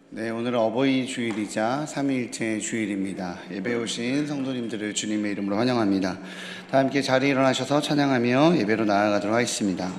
네, 오늘은 어버이 주일이자 삼위일체 주일입니다. 예배 오신 성도님들을 주님의 이름으로 환영합니다. 다 함께 자리에 일어나셔서 찬양하며 예배로 나아가도록 하겠습니다.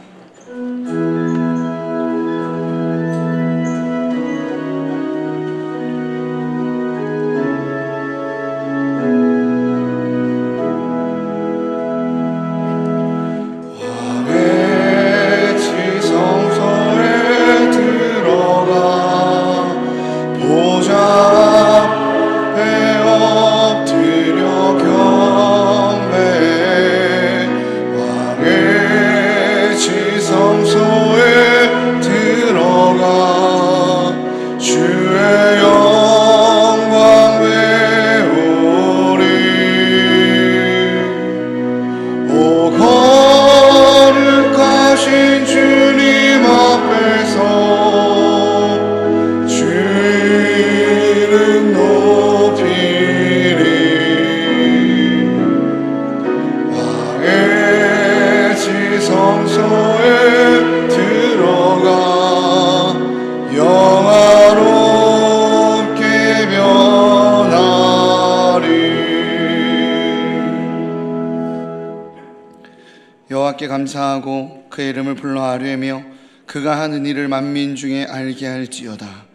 여호와께 감사하고 그의 이름을 불러 아뢰며 그가 하는 일을 만민 중에 알게 할지어다.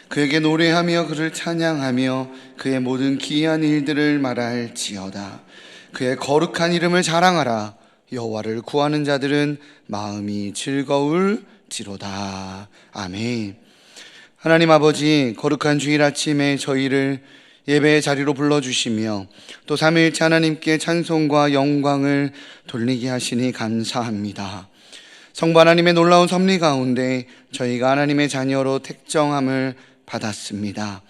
그에게 노래하며 그를 찬양하며 그의 모든 기이한 일들을 말할지어다. 그의 거룩한 이름을 자랑하라. 여호와를 구하는 자들은 마음이 즐거울지로다. 아멘. 하나님 아버지, 거룩한 주일 아침에 저희를 예배의 자리로 불러주시며 또 삼위일체 하나님께 찬송과 영광을 돌리게 하시니 감사합니다. 성부 하나님의 놀라운 섭리 가운데 저희가 하나님의 자녀로 택정함을 받았습니다.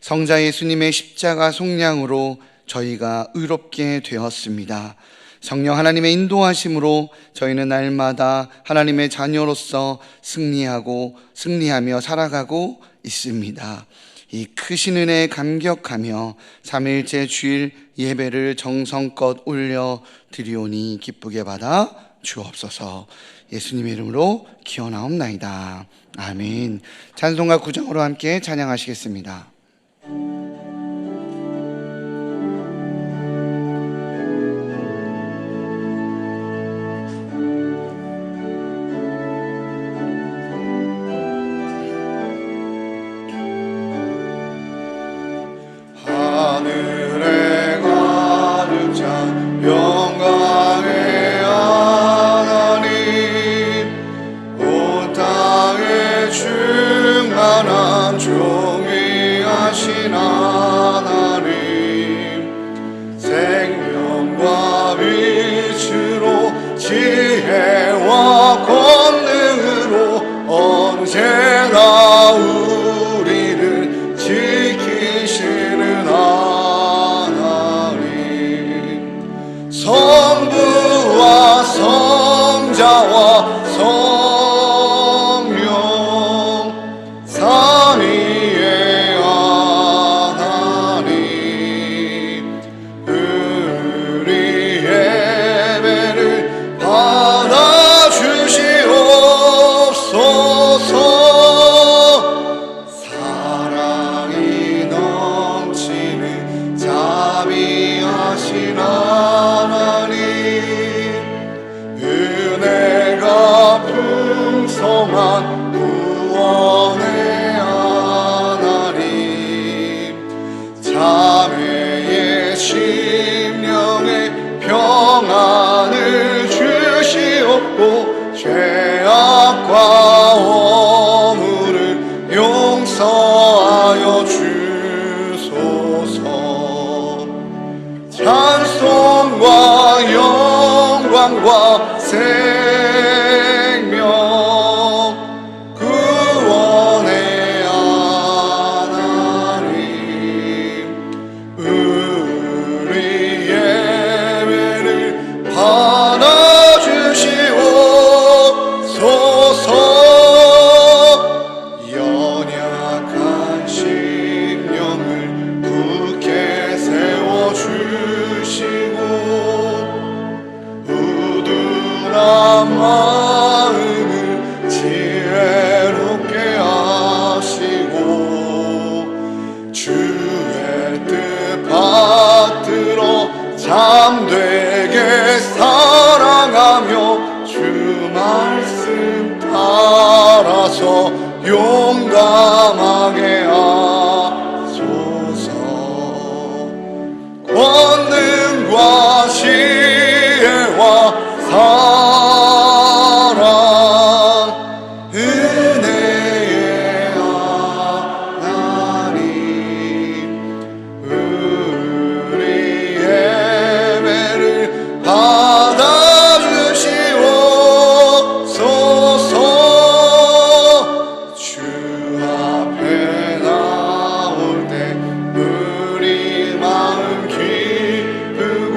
성자 예수님의 십자가 속량으로 저희가 의롭게 되었습니다. 성령 하나님의 인도하심으로 저희는 날마다 하나님의 자녀로서 승리하며 살아가고 있습니다. 이 크신 은혜에 감격하며 삼위일체 주일 예배를 정성껏 올려 드리오니 기쁘게 받아 주옵소서. 예수님의 이름으로 기원하옵나이다. 아멘. 찬송가 9장으로 함께 찬양하시겠습니다. 지혜와 권능으로 언제나 우리를 지키시는 하나님, 성부와 성자와 성령 삼위의 하나님, 우리 예배를 받아주시옵소서. 사랑이 넘치는 자비하신 하나님, 은혜가 풍성한 구원의 하나님, 자매의 심령에 평안을 주시옵고 죄악과 허물을 용서하여 주소서. 찬송과 영광과 생명, 구원의 참되게 사랑하며 주 말씀 따라서 용감하게 하소서. 권능과 지혜와 사랑 은혜의 하나님 우리 예배를 받아주시옵소서. 주 앞에 나올 때 우리 마음 기쁘고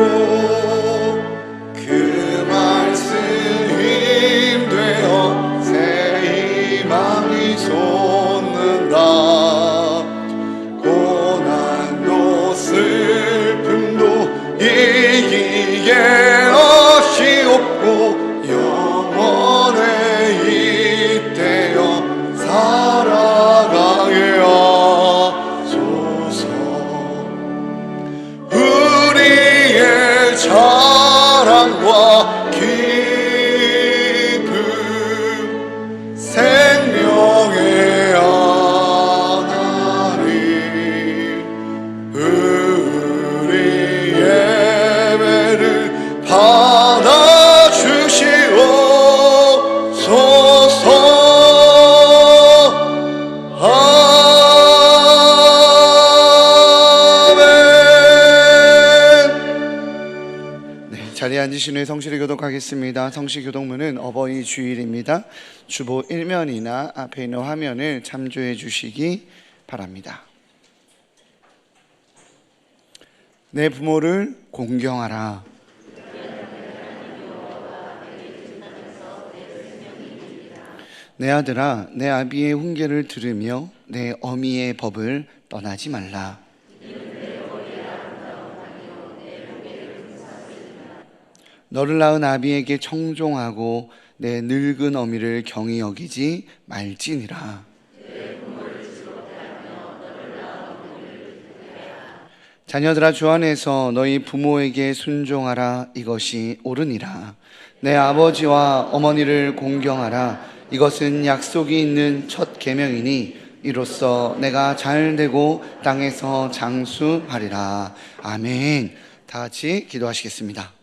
그 말씀 힘되어 새 희망이 솟는다. 고난도 슬픔도 이기게 하시옵고 영원에 잇대어 살아가게 하소서. 우리의 자랑과 기쁨 생명의 하나님 우리 예배를 받아주시옵소서. 네, 자리에 앉으신 후에 성실히 교독하겠습니다. 성실 교독문은 어버이 주일입니다. 주보 1면이나 앞에 있는 화면을 참조해 주시기 바랍니다. 내 부모를 공경하라. 내 아들아, 내 아비의 훈계를 들으며 내 어미의 법을 떠나지 말라. 너를 낳은 아비에게 청종하고 내 늙은 어미를 경히 여기지 말지니라. 자녀들아, 주 안에서 너희 부모에게 순종하라. 이것이 옳으니라. 내 아버지와 어머니를 공경하라. 이것은 약속이 있는 첫 계명이니 이로써 내가 잘되고 땅에서 장수하리라. 아멘. 다 같이 기도하시겠습니다.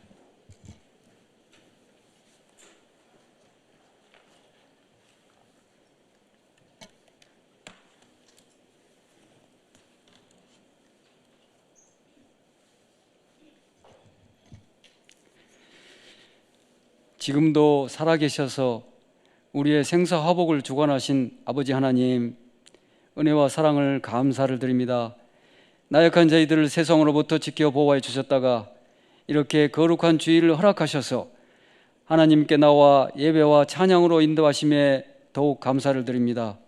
지금도 살아계셔서 우리의 생사화복을 주관하신 아버지 하나님, 은혜와 사랑을 감사를 드립니다. 나약한 저희들을 세상으로부터 지켜 보호해 주셨다가 이렇게 거룩한 주일을 허락하셔서 하나님께 나와 예배와 찬양으로 인도하심에 더욱 감사를 드립니다.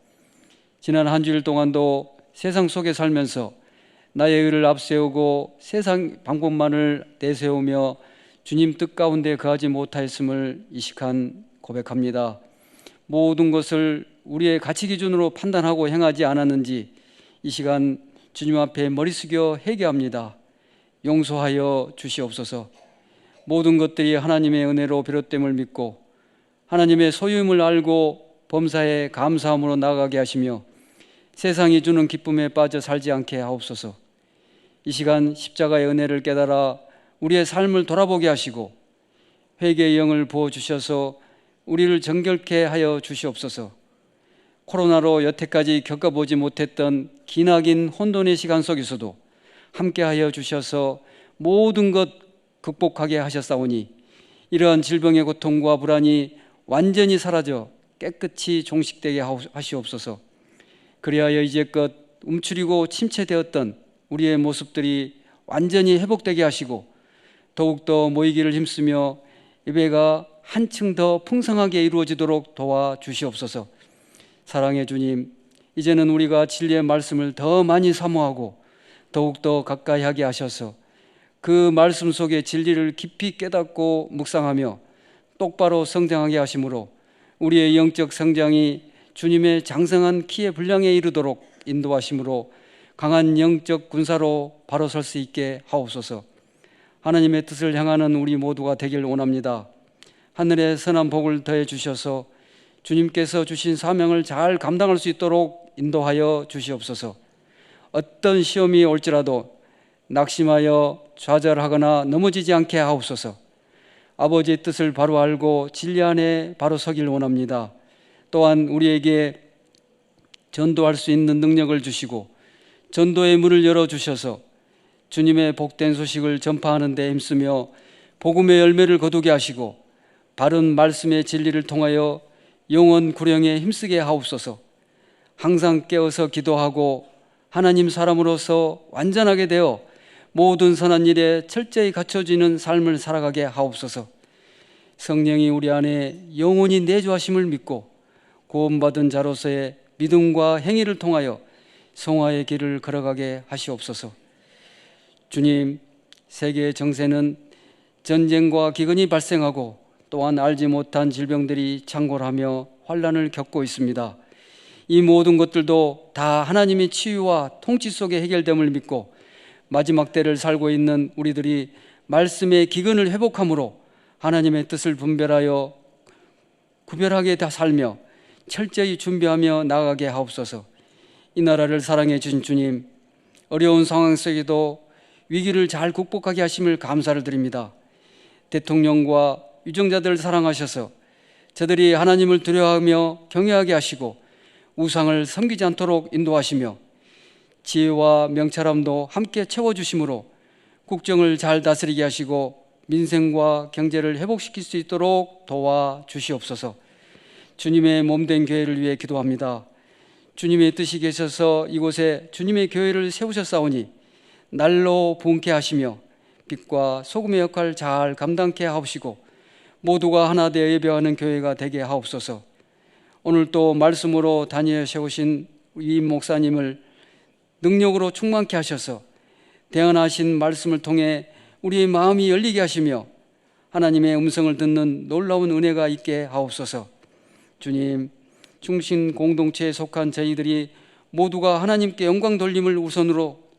지난 한 주일 동안도 세상 속에 살면서 나의 의를 앞세우고 세상 방법만을 내세우며 주님 뜻 가운데 거하지 못하였음을 이 시간 고백합니다. 모든 것을 우리의 가치 기준으로 판단하고 행하지 않았는지 이 시간 주님 앞에 머리 숙여 회개합니다. 용서하여 주시옵소서. 모든 것들이 하나님의 은혜로 비롯됨을 믿고 하나님의 소유임을 알고 범사에 감사함으로 나아가게 하시며 세상이 주는 기쁨에 빠져 살지 않게 하옵소서. 이 시간 십자가의 은혜를 깨달아 우리의 삶을 돌아보게 하시고 회개의 영을 부어주셔서 우리를 정결케 하여 주시옵소서. 코로나로 여태까지 겪어보지 못했던 기나긴 혼돈의 시간 속에서도 함께하여 주셔서 모든 것 극복하게 하셨사오니 이러한 질병의 고통과 불안이 완전히 사라져 깨끗이 종식되게 하시옵소서. 그리하여 이제껏 움츠리고 침체되었던 우리의 모습들이 완전히 회복되게 하시고 더욱더 모이기를 힘쓰며 예배가 한층 더 풍성하게 이루어지도록 도와주시옵소서. 사랑의 주님, 이제는 우리가 진리의 말씀을 더 많이 사모하고 더욱더 가까이 하게 하셔서 그 말씀 속의 진리를 깊이 깨닫고 묵상하며 똑바로 성장하게 하심으로 우리의 영적 성장이 주님의 장성한 키의 분량에 이르도록 인도하심으로 강한 영적 군사로 바로 설 수 있게 하옵소서. 하나님의 뜻을 향하는 우리 모두가 되길 원합니다. 하늘의 선한 복을 더해 주셔서 주님께서 주신 사명을 잘 감당할 수 있도록 인도하여 주시옵소서. 어떤 시험이 올지라도 낙심하여 좌절하거나 넘어지지 않게 하옵소서. 아버지의 뜻을 바로 알고 진리 안에 바로 서길 원합니다. 또한 우리에게 전도할 수 있는 능력을 주시고 전도의 문을 열어주셔서 주님의 복된 소식을 전파하는 데 힘쓰며 복음의 열매를 거두게 하시고 바른 말씀의 진리를 통하여 영원 구령에 힘쓰게 하옵소서. 항상 깨어서 기도하고 하나님 사람으로서 완전하게 되어 모든 선한 일에 철저히 갖춰지는 삶을 살아가게 하옵소서. 성령이 우리 안에 영원히 내주하심을 믿고 구원받은 자로서의 믿음과 행위를 통하여 성화의 길을 걸어가게 하시옵소서. 주님, 세계의 정세는 전쟁과 기근이 발생하고 또한 알지 못한 질병들이 창궐하며 환난을 겪고 있습니다. 이 모든 것들도 다 하나님의 치유와 통치 속에 해결됨을 믿고 마지막 때를 살고 있는 우리들이 말씀의 기근을 회복함으로 하나님의 뜻을 분별하여 구별하게 다 살며 철저히 준비하며 나아가게 하옵소서. 이 나라를 사랑해 주신 주님, 어려운 상황 속에도 위기를 잘 극복하게 하심을 감사를 드립니다. 대통령과 유정자들을 사랑하셔서 저들이 하나님을 두려워하며 경외하게 하시고 우상을 섬기지 않도록 인도하시며 지혜와 명철함도 함께 채워주심으로 국정을 잘 다스리게 하시고 민생과 경제를 회복시킬 수 있도록 도와주시옵소서. 주님의 몸된 교회를 위해 기도합니다. 주님의 뜻이 계셔서 이곳에 주님의 교회를 세우셨사오니 날로 부흥케 하시며 빛과 소금의 역할을 잘 감당케 하옵시고 모두가 하나 되어 예배하는 교회가 되게 하옵소서. 오늘 또 말씀으로 다니엘 세우신 이 목사님을 능력으로 충만케 하셔서 대언하신 말씀을 통해 우리의 마음이 열리게 하시며 하나님의 음성을 듣는 놀라운 은혜가 있게 하옵소서. 주님, 중심 공동체에 속한 저희들이 모두가 하나님께 영광 돌림을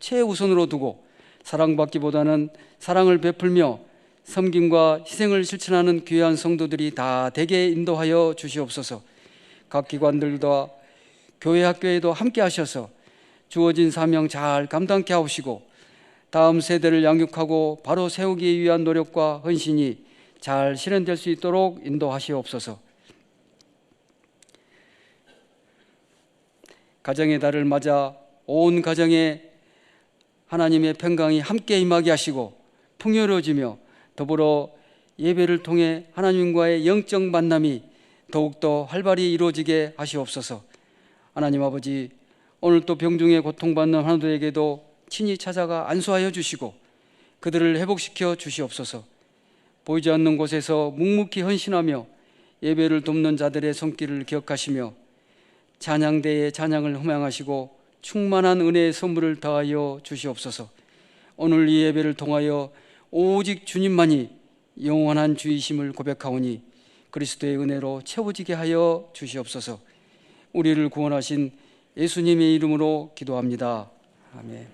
최우선으로 두고 사랑받기보다는 사랑을 베풀며 섬김과 희생을 실천하는 귀한 성도들이 다 되게 인도하여 주시옵소서. 각 기관들과 교회 학교에도 함께 하셔서 주어진 사명 잘 감당케 하옵시고 다음 세대를 양육하고 바로 세우기 위한 노력과 헌신이 잘 실현될 수 있도록 인도하시옵소서. 가정의 달을 맞아 온 가정에 하나님의 평강이 함께 임하게 하시고 풍요로워지며 더불어 예배를 통해 하나님과의 영적 만남이 더욱더 활발히 이루어지게 하시옵소서. 하나님 아버지, 오늘 또 병중에 고통받는 환우들에게도 친히 찾아가 안수하여 주시고 그들을 회복시켜 주시옵소서. 보이지 않는 곳에서 묵묵히 헌신하며 예배를 돕는 자들의 손길을 기억하시며 찬양대의 찬양을 허망하시고 충만한 은혜의 선물을 더하여 주시옵소서. 오늘 이 예배를 통하여 오직 주님만이 영원한 주이심을 고백하오니 그리스도의 은혜로 채워지게 하여 주시옵소서. 우리를 구원하신 예수님의 이름으로 기도합니다. 아멘.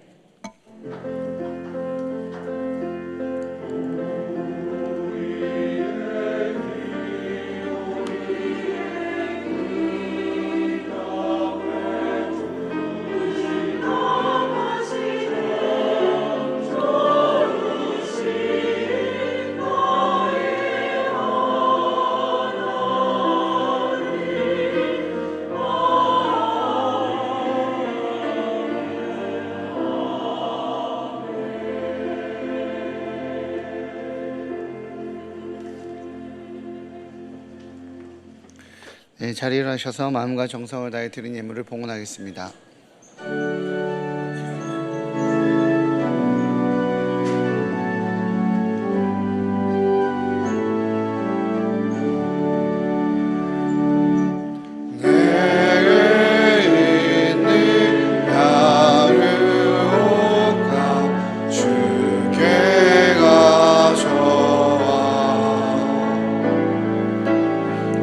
네, 자리에 일어나셔서 마음과 정성을 다해 드린 예물을 봉헌하겠습니다.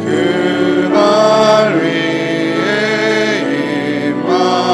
그 발 위에 임마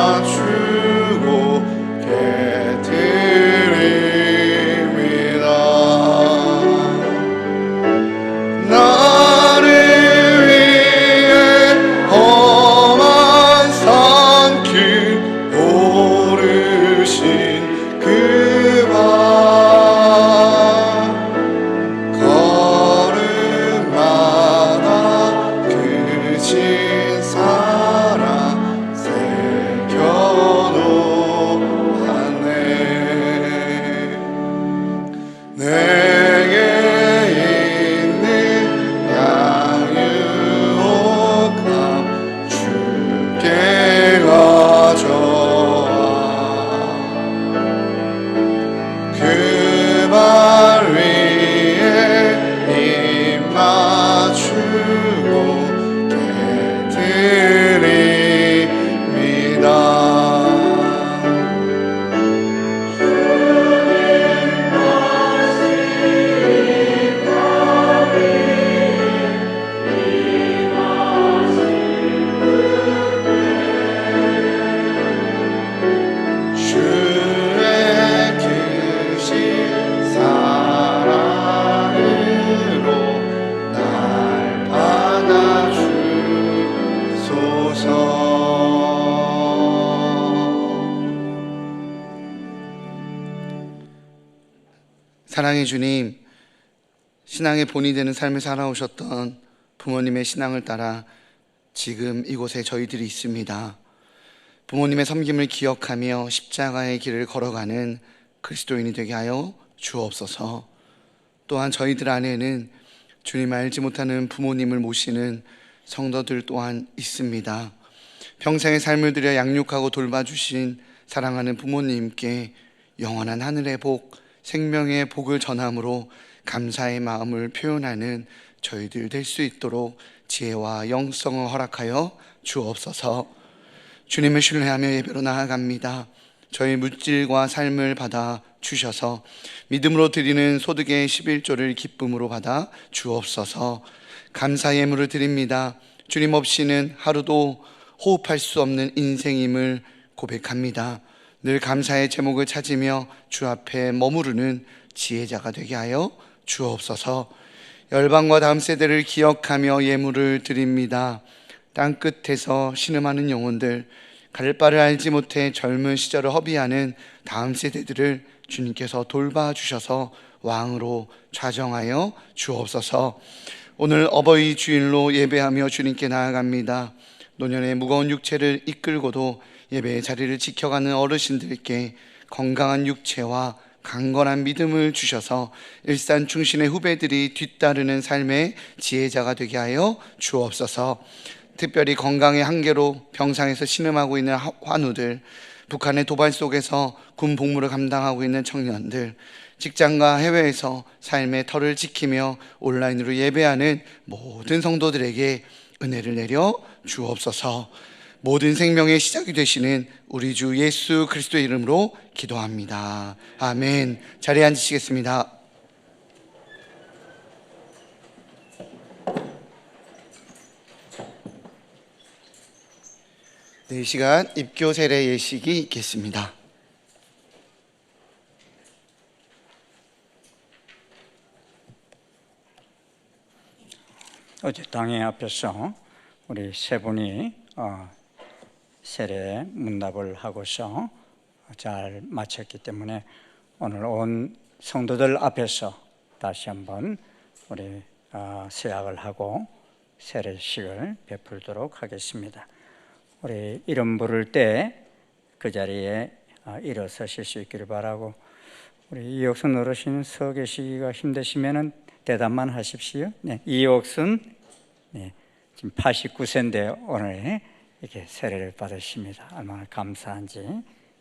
사랑의 주님, 신앙의 본이 되는 삶을 살아오셨던 부모님의 신앙을 따라 지금 이곳에 저희들이 있습니다. 부모님의 섬김을 기억하며 십자가의 길을 걸어가는 그리스도인이 되게 하여 주옵소서. 또한 저희들 안에는 주님을 알지 못하는 부모님을 모시는 성도들 또한 있습니다. 평생의 삶을 들여 양육하고 돌봐주신 사랑하는 부모님께 영원한 하늘의 복, 생명의 복을 전함으로 감사의 마음을 표현하는 저희들 될 수 있도록 지혜와 영성을 허락하여 주옵소서. 주님을 신뢰하며 예배로 나아갑니다. 저희 물질과 삶을 받아 주셔서 믿음으로 드리는 소득의 11조를 기쁨으로 받아 주옵소서. 감사 예물을 드립니다. 주님 없이는 하루도 호흡할 수 없는 인생임을 고백합니다. 늘 감사의 제목을 찾으며 주 앞에 머무르는 지혜자가 되게 하여 주옵소서. 열방과 다음 세대를 기억하며 예물을 드립니다. 땅끝에서 신음하는 영혼들, 갈 바를 알지 못해 젊은 시절을 허비하는 다음 세대들을 주님께서 돌봐주셔서 왕으로 좌정하여 주옵소서. 오늘 어버이 주일로 예배하며 주님께 나아갑니다. 노년의 무거운 육체를 이끌고도 예배의 자리를 지켜가는 어르신들께 건강한 육체와 강건한 믿음을 주셔서 일산 충신의 후배들이 뒤따르는 삶의 지혜자가 되게 하여 주옵소서. 특별히 건강의 한계로 병상에서 신음하고 있는 환우들, 북한의 도발 속에서 군 복무를 감당하고 있는 청년들, 직장과 해외에서 삶의 터를 지키며 온라인으로 예배하는 모든 성도들에게 은혜를 내려 주옵소서. 모든 생명의 시작이 되시는 우리 주 예수 그리스도의 이름으로 기도합니다. 아멘. 자리에 앉으시겠습니다. 네, 이 시간 입교 세례 예식이 있겠습니다. 어제 당회 앞에서 우리 세 분이 세례 문답을 하고서 잘 마쳤기 때문에 오늘 온 성도들 앞에서 다시 한번 우리 세약을 하고 세례식을 베풀도록 하겠습니다. 우리 이름 부를 때 그 자리에 일어서실 수 있기를 바라고, 우리 이옥순 어르신 서 계시기가 힘드시면은 대답만 하십시오. 네, 이옥순, 네, 지금 89세인데 오늘 이렇게 세례를 받으십니다. 얼마나 감사한지.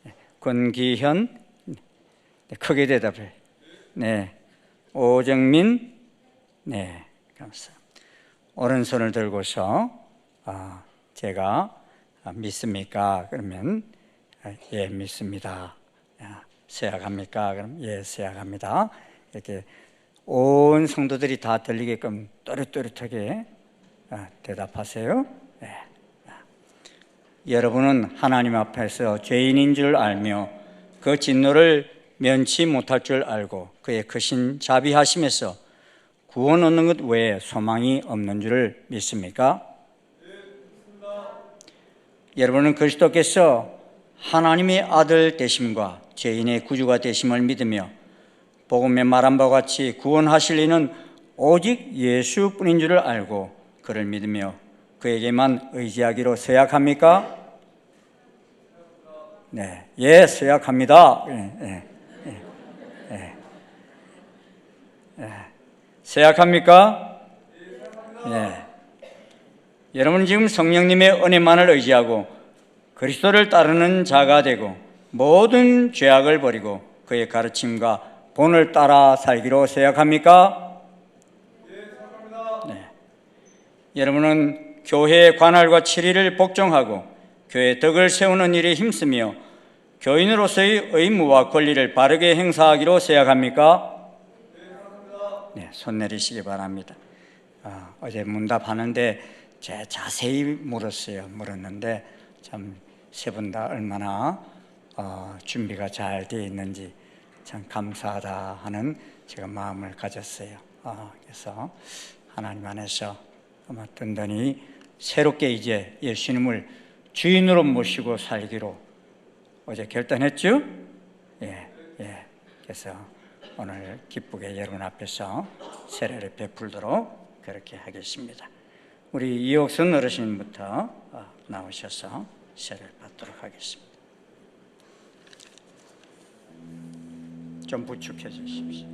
네, 권기현, 네, 크게 대답해. 네, 오정민, 네, 감사합니다. 오른손을 들고서 제가 믿습니까? 그러면 예, 믿습니다. 세약합니까? 그럼 예, 세약합니다. 이렇게 온 성도들이 다 들리게끔 또렷또렷하게 대답하세요. 네. 여러분은 하나님 앞에서 죄인인 줄 알며 그 진노를 면치 못할 줄 알고 그의 크신 자비하심에서 구원 얻는 것 외에 소망이 없는 줄을 믿습니까? 여러분은 그리스도께서 하나님의 아들 되심과 죄인의 구주가 되심을 믿으며 복음에 말한 바와 같이 구원하실 이는 오직 예수뿐인 줄을 알고 그를 믿으며 그에게만 의지하기로 서약합니까? 네, 예, 서약합니다. 서약합니까? 네. 여러분 지금 성령님의 은혜만을 의지하고 그리스도를 따르는 자가 되고 모든 죄악을 버리고 그의 가르침과 본을 따라 살기로 서약합니까? 네. 여러분은 교회의 관할과 치리를 복종하고 교회의 덕을 세우는 일에 힘쓰며 교인으로서의 의무와 권리를 바르게 행사하기로 서약합니까? 네, 손 내리시기 바랍니다. 어제 문답하는데 제가 자세히 물었는데 참 세 분 다 얼마나 준비가 잘 되어 있는지 참 감사하다 하는 제가 마음을 가졌어요. 그래서 하나님 안에서 아마 든든히 새롭게 이제 예수님을 주인으로 모시고 살기로 어제 결단했죠? 예. 그래서 오늘 기쁘게 여러분 앞에서 세례를 베풀도록 그렇게 하겠습니다. 우리 이옥순 어르신부터 나오셔서 세례를 받도록 하겠습니다. 좀 부축해 주십시오.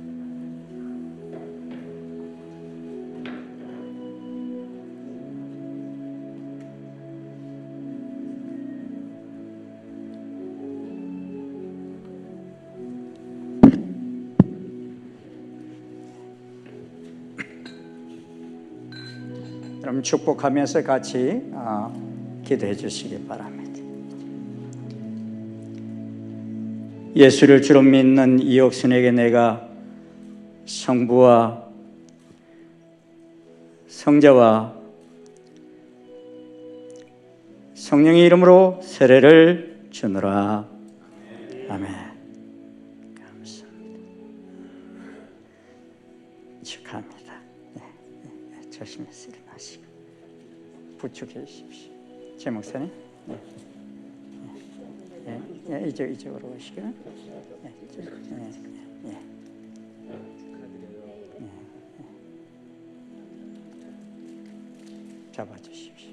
그럼 축복하면서 같이 기도해 주시기 바랍니다. 예수를 주로 믿는 이옥순에게 내가 성부와 성자와 성령의 이름으로 세례를 주노라. 아멘. 감사합니다. 축하합니다. 네, 조심해서 일어나시고 부축해 주십시오. 제 목사님. 이쪽으로 오시고. 잡아주십시오.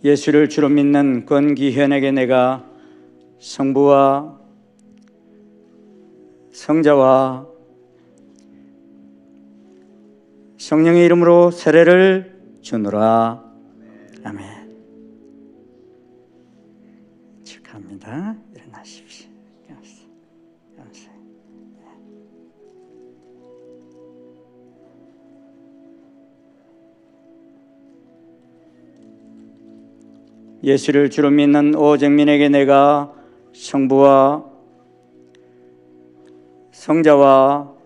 예수를 주로 믿는 권기현에게 내가 성부와 성자와 성령의 이름으로 세례를 주노라. 아멘. 축하합니다. 일어나십시오. 감사해요. 예수를 주로 믿는 오정민에게 내가 성부와 성자와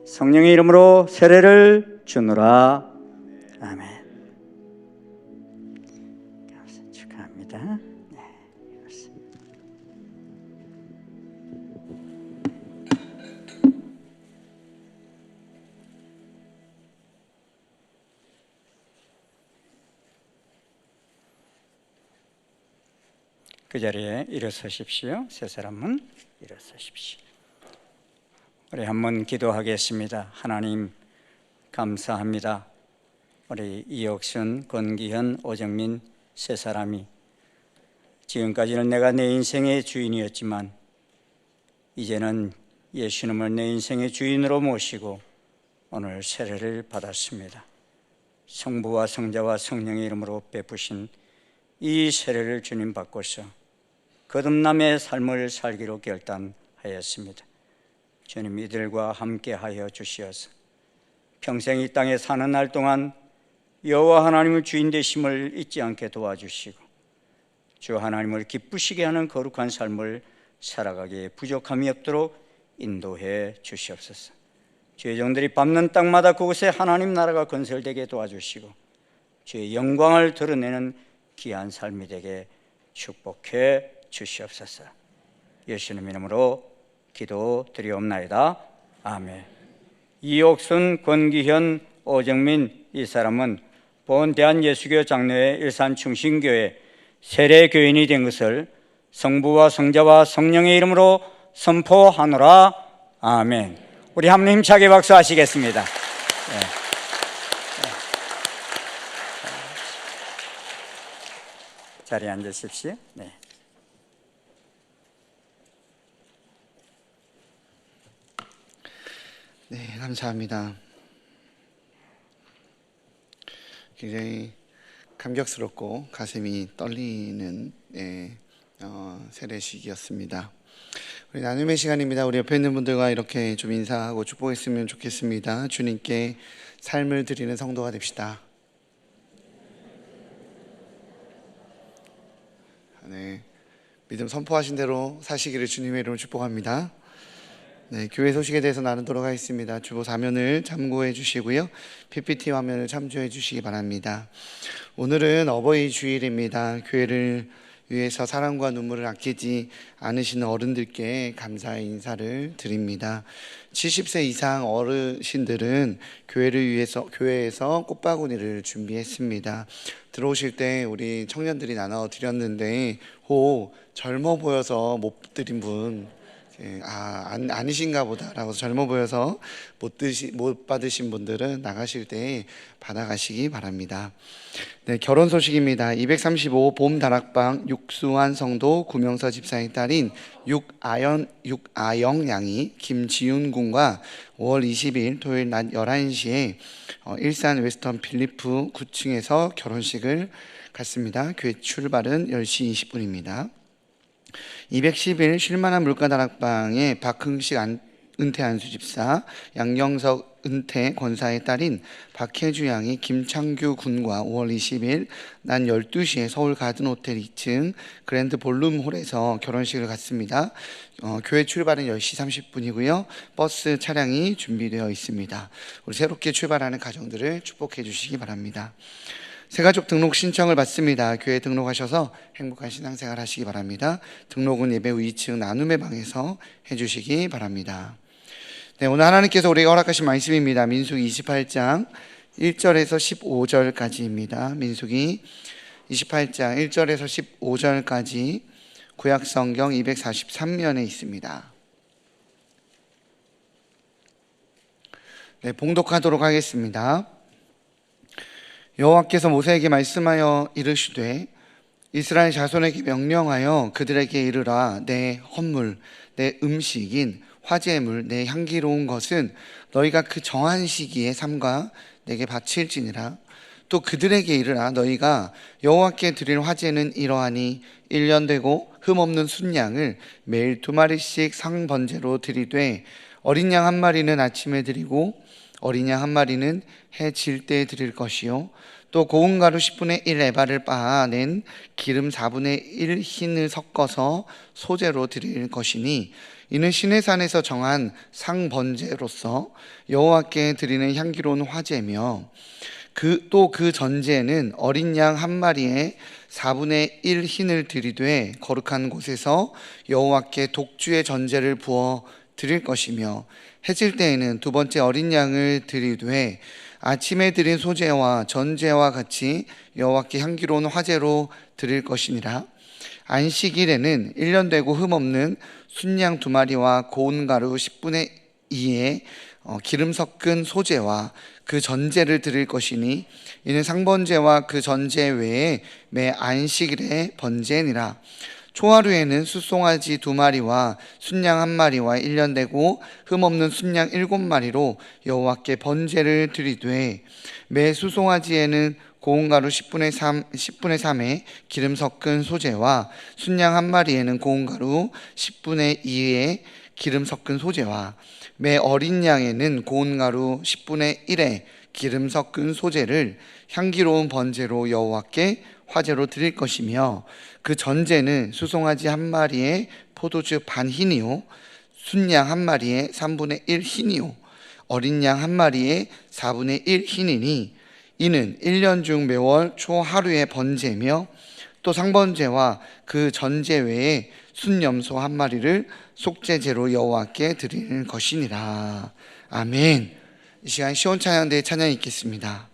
성령의 이름으로 세례를 주노라. 아멘. 축하합니다. 네, 그렇습니다. 그 자리에 일어서십시오. 세 사람은 일어서십시오. 우리 한번 기도하겠습니다. 하나님 감사합니다. 우리 이옥순, 권기현, 오정민 세 사람이 지금까지는 내가 내 인생의 주인이었지만 이제는 예수님을 내 인생의 주인으로 모시고 오늘 세례를 받았습니다. 성부와 성자와 성령의 이름으로 베푸신 이 세례를 주님 받고서 거듭남의 삶을 살기로 결단하였습니다. 주님 이들과 함께하여 주시어서 평생 이 땅에 사는 날 동안 여호와 하나님을 주인 되심을 잊지 않게 도와주시고 주 하나님을 기쁘시게 하는 거룩한 삶을 살아가기에 부족함이 없도록 인도해 주시옵소서. 주의 종들이 밟는 땅마다 그곳에 하나님 나라가 건설되게 도와주시고 주의 영광을 드러내는 귀한 삶이 되게 축복해 주시옵소서. 예수님 이름으로 기도드리옵나이다. 아멘. 이옥순, 권기현, 오정민 이 사람은 본 대한예수교 장로회 일산충신교회 세례교인이 된 것을 성부와 성자와 성령의 이름으로 선포하노라. 아멘. 우리 한번 힘차게 박수하시겠습니다. 네. 자리에 앉으십시오. 네. 네, 감사합니다. 굉장히 감격스럽고 가슴이 떨리는 세례식이었습니다. 우리 나눔의 시간입니다. 우리 옆에 있는 분들과 이렇게 좀 인사하고 축복했으면 좋겠습니다. 주님께 삶을 드리는 성도가 됩시다. 네, 믿음 선포하신 대로 사시기를 주님의 이름으로 축복합니다. 네, 교회 소식에 대해서 나누도록 하겠습니다. 주보 사면을 참고해 주시고요. PPT 화면을 참조해 주시기 바랍니다. 오늘은 어버이 주일입니다. 교회를 위해서 사랑과 눈물을 아끼지 않으시는 어른들께 감사의 인사를 드립니다. 70세 이상 어르신들은 교회에서 꽃바구니를 준비했습니다. 들어오실 때 우리 청년들이 나눠 드렸는데 젊어 보여서 못 드린 분 아니신가 보다라고 젊어 보여서 못 받으신 분들은 나가실 때 받아가시기 바랍니다. 네, 결혼 소식입니다. 235 봄 다락방 육수환 성도 구명서 집사의 딸인 육아영 양이 김지윤 군과 5월 20일 토요일 낮 11시에 일산 웨스턴 필리프 9층에서 결혼식을 갖습니다. 교회 출발은 10시 20분입니다. 211 쉴만한 물가 다락방에 박흥식 은퇴 안수 집사, 양영석 은퇴 권사의 딸인 박혜주 양이 김창규 군과 5월 20일 낮 12시에 서울 가든호텔 2층 그랜드 볼룸홀에서 결혼식을 갖습니다. 교회 출발은 10시 30분이고요. 버스 차량이 준비되어 있습니다. 우리 새롭게 출발하는 가정들을 축복해 주시기 바랍니다. 새가족 등록 신청을 받습니다. 교회 등록하셔서 행복한 신앙생활 하시기 바랍니다. 등록은 예배 후 2층 나눔의 방에서 해주시기 바랍니다. 네, 오늘 하나님께서 우리에게 허락하신 말씀입니다. 민수기 28장 1절에서 15절까지입니다. 민수기 28장 1절에서 15절까지 구약성경 243면에 있습니다. 네, 봉독하도록 하겠습니다. 여호와께서 모세에게 말씀하여 이르시되 이스라엘 자손에게 명령하여 그들에게 이르라. 내 헌물 내 음식인 화제물 내 향기로운 것은 너희가 그 정한 시기에 삼가 내게 바칠지니라. 또 그들에게 이르라. 너희가 여호와께 드릴 화제는 이러하니 1년 되고 흠없는 순양을 매일 2마리씩 상번제로 드리되 어린 양 1마리는 아침에 드리고 어린 양 1마리는 해 질 때 드릴 것이요 또 고운 가루 10분의 1 에바를 빻아낸 기름 4분의 1 흰을 섞어서 소제로 드릴 것이니 이는 시내산에서 정한 상번제로서 여호와께 드리는 향기로운 화제며 또 그 전제는 어린 양 1마리에 4분의 1 흰을 드리되 거룩한 곳에서 여호와께 독주의 전제를 부어 드릴 것이며 해질 때에는 두 번째 어린 양을 드리되 아침에 드린 소제와 전제와 같이 여호와께 향기로운 화제로 드릴 것이니라. 안식일에는 1년 되고 흠없는 순양 2마리와 고운 가루 10분의 2에 기름 섞은 소제와 그 전제를 드릴 것이니 이는 상번제와 그 전제 외에 매 안식일에 번제니라. 초하루에는 숫송아지 2마리와 순양 1마리와 1년 되고 흠없는 순양 7마리로 여호와께 번제를 드리되 매 숫송아지에는 고운 가루 10분의 3에 기름 섞은 소제와 순양 1마리에는 고운 가루 10분의 2에 기름 섞은 소제와 매 어린 양에는 고운 가루 10분의 1에 기름 섞은 소제를 향기로운 번제로 여호와께 화제로 드릴 것이며 그 전제는 수송아지 1마리에 포도주 반 흰이요 순양 1마리에 3분의 1 흰이요 어린 양 1마리에 4분의 1 흰이니 이는 1년 중 매월 초 하루의 번제며 또 상번제와 그 전제 외에 순염소 1마리를 속죄제로 여호와께 드리는 것이니라. 아멘. 이 시간 시온 찬양대에 찬양이 있겠습니다.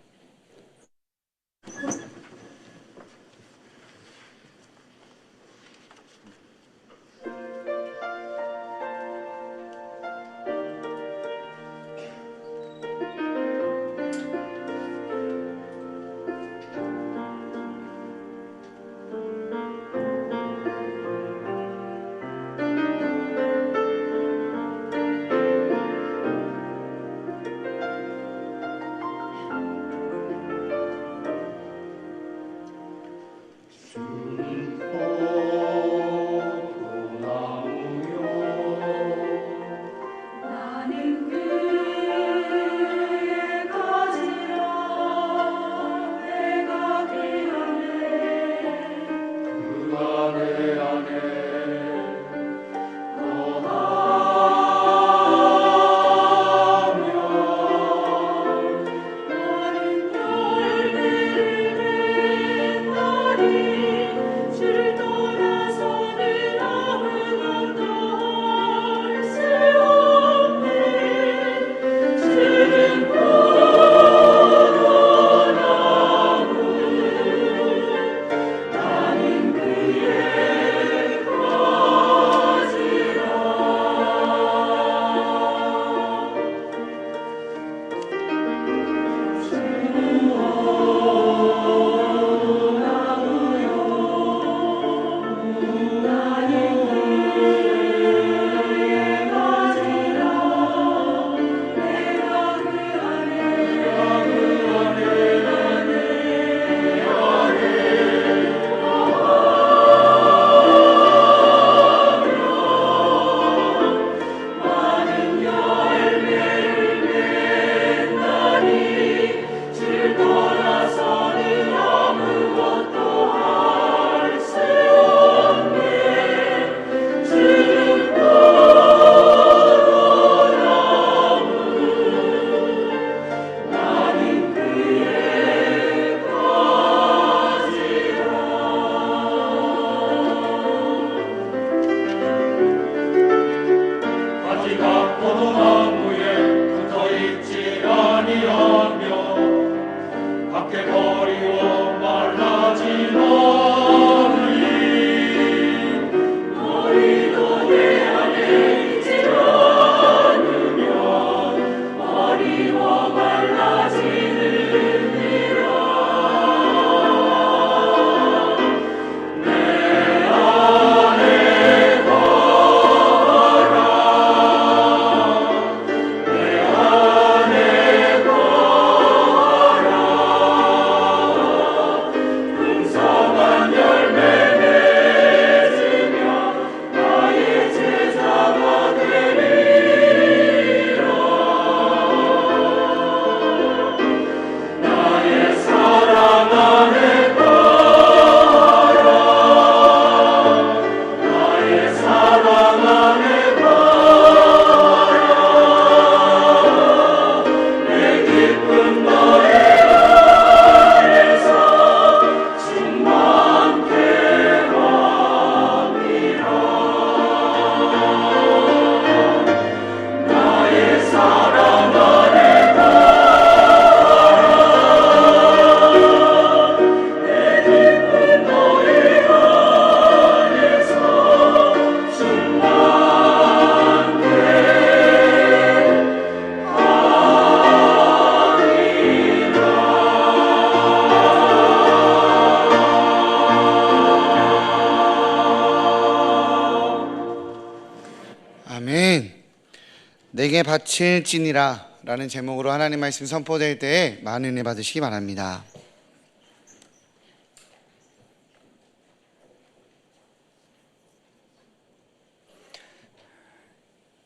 내게 바칠지니라 라는 제목으로 하나님 말씀 선포될 때에 많은 은혜 받으시기 바랍니다.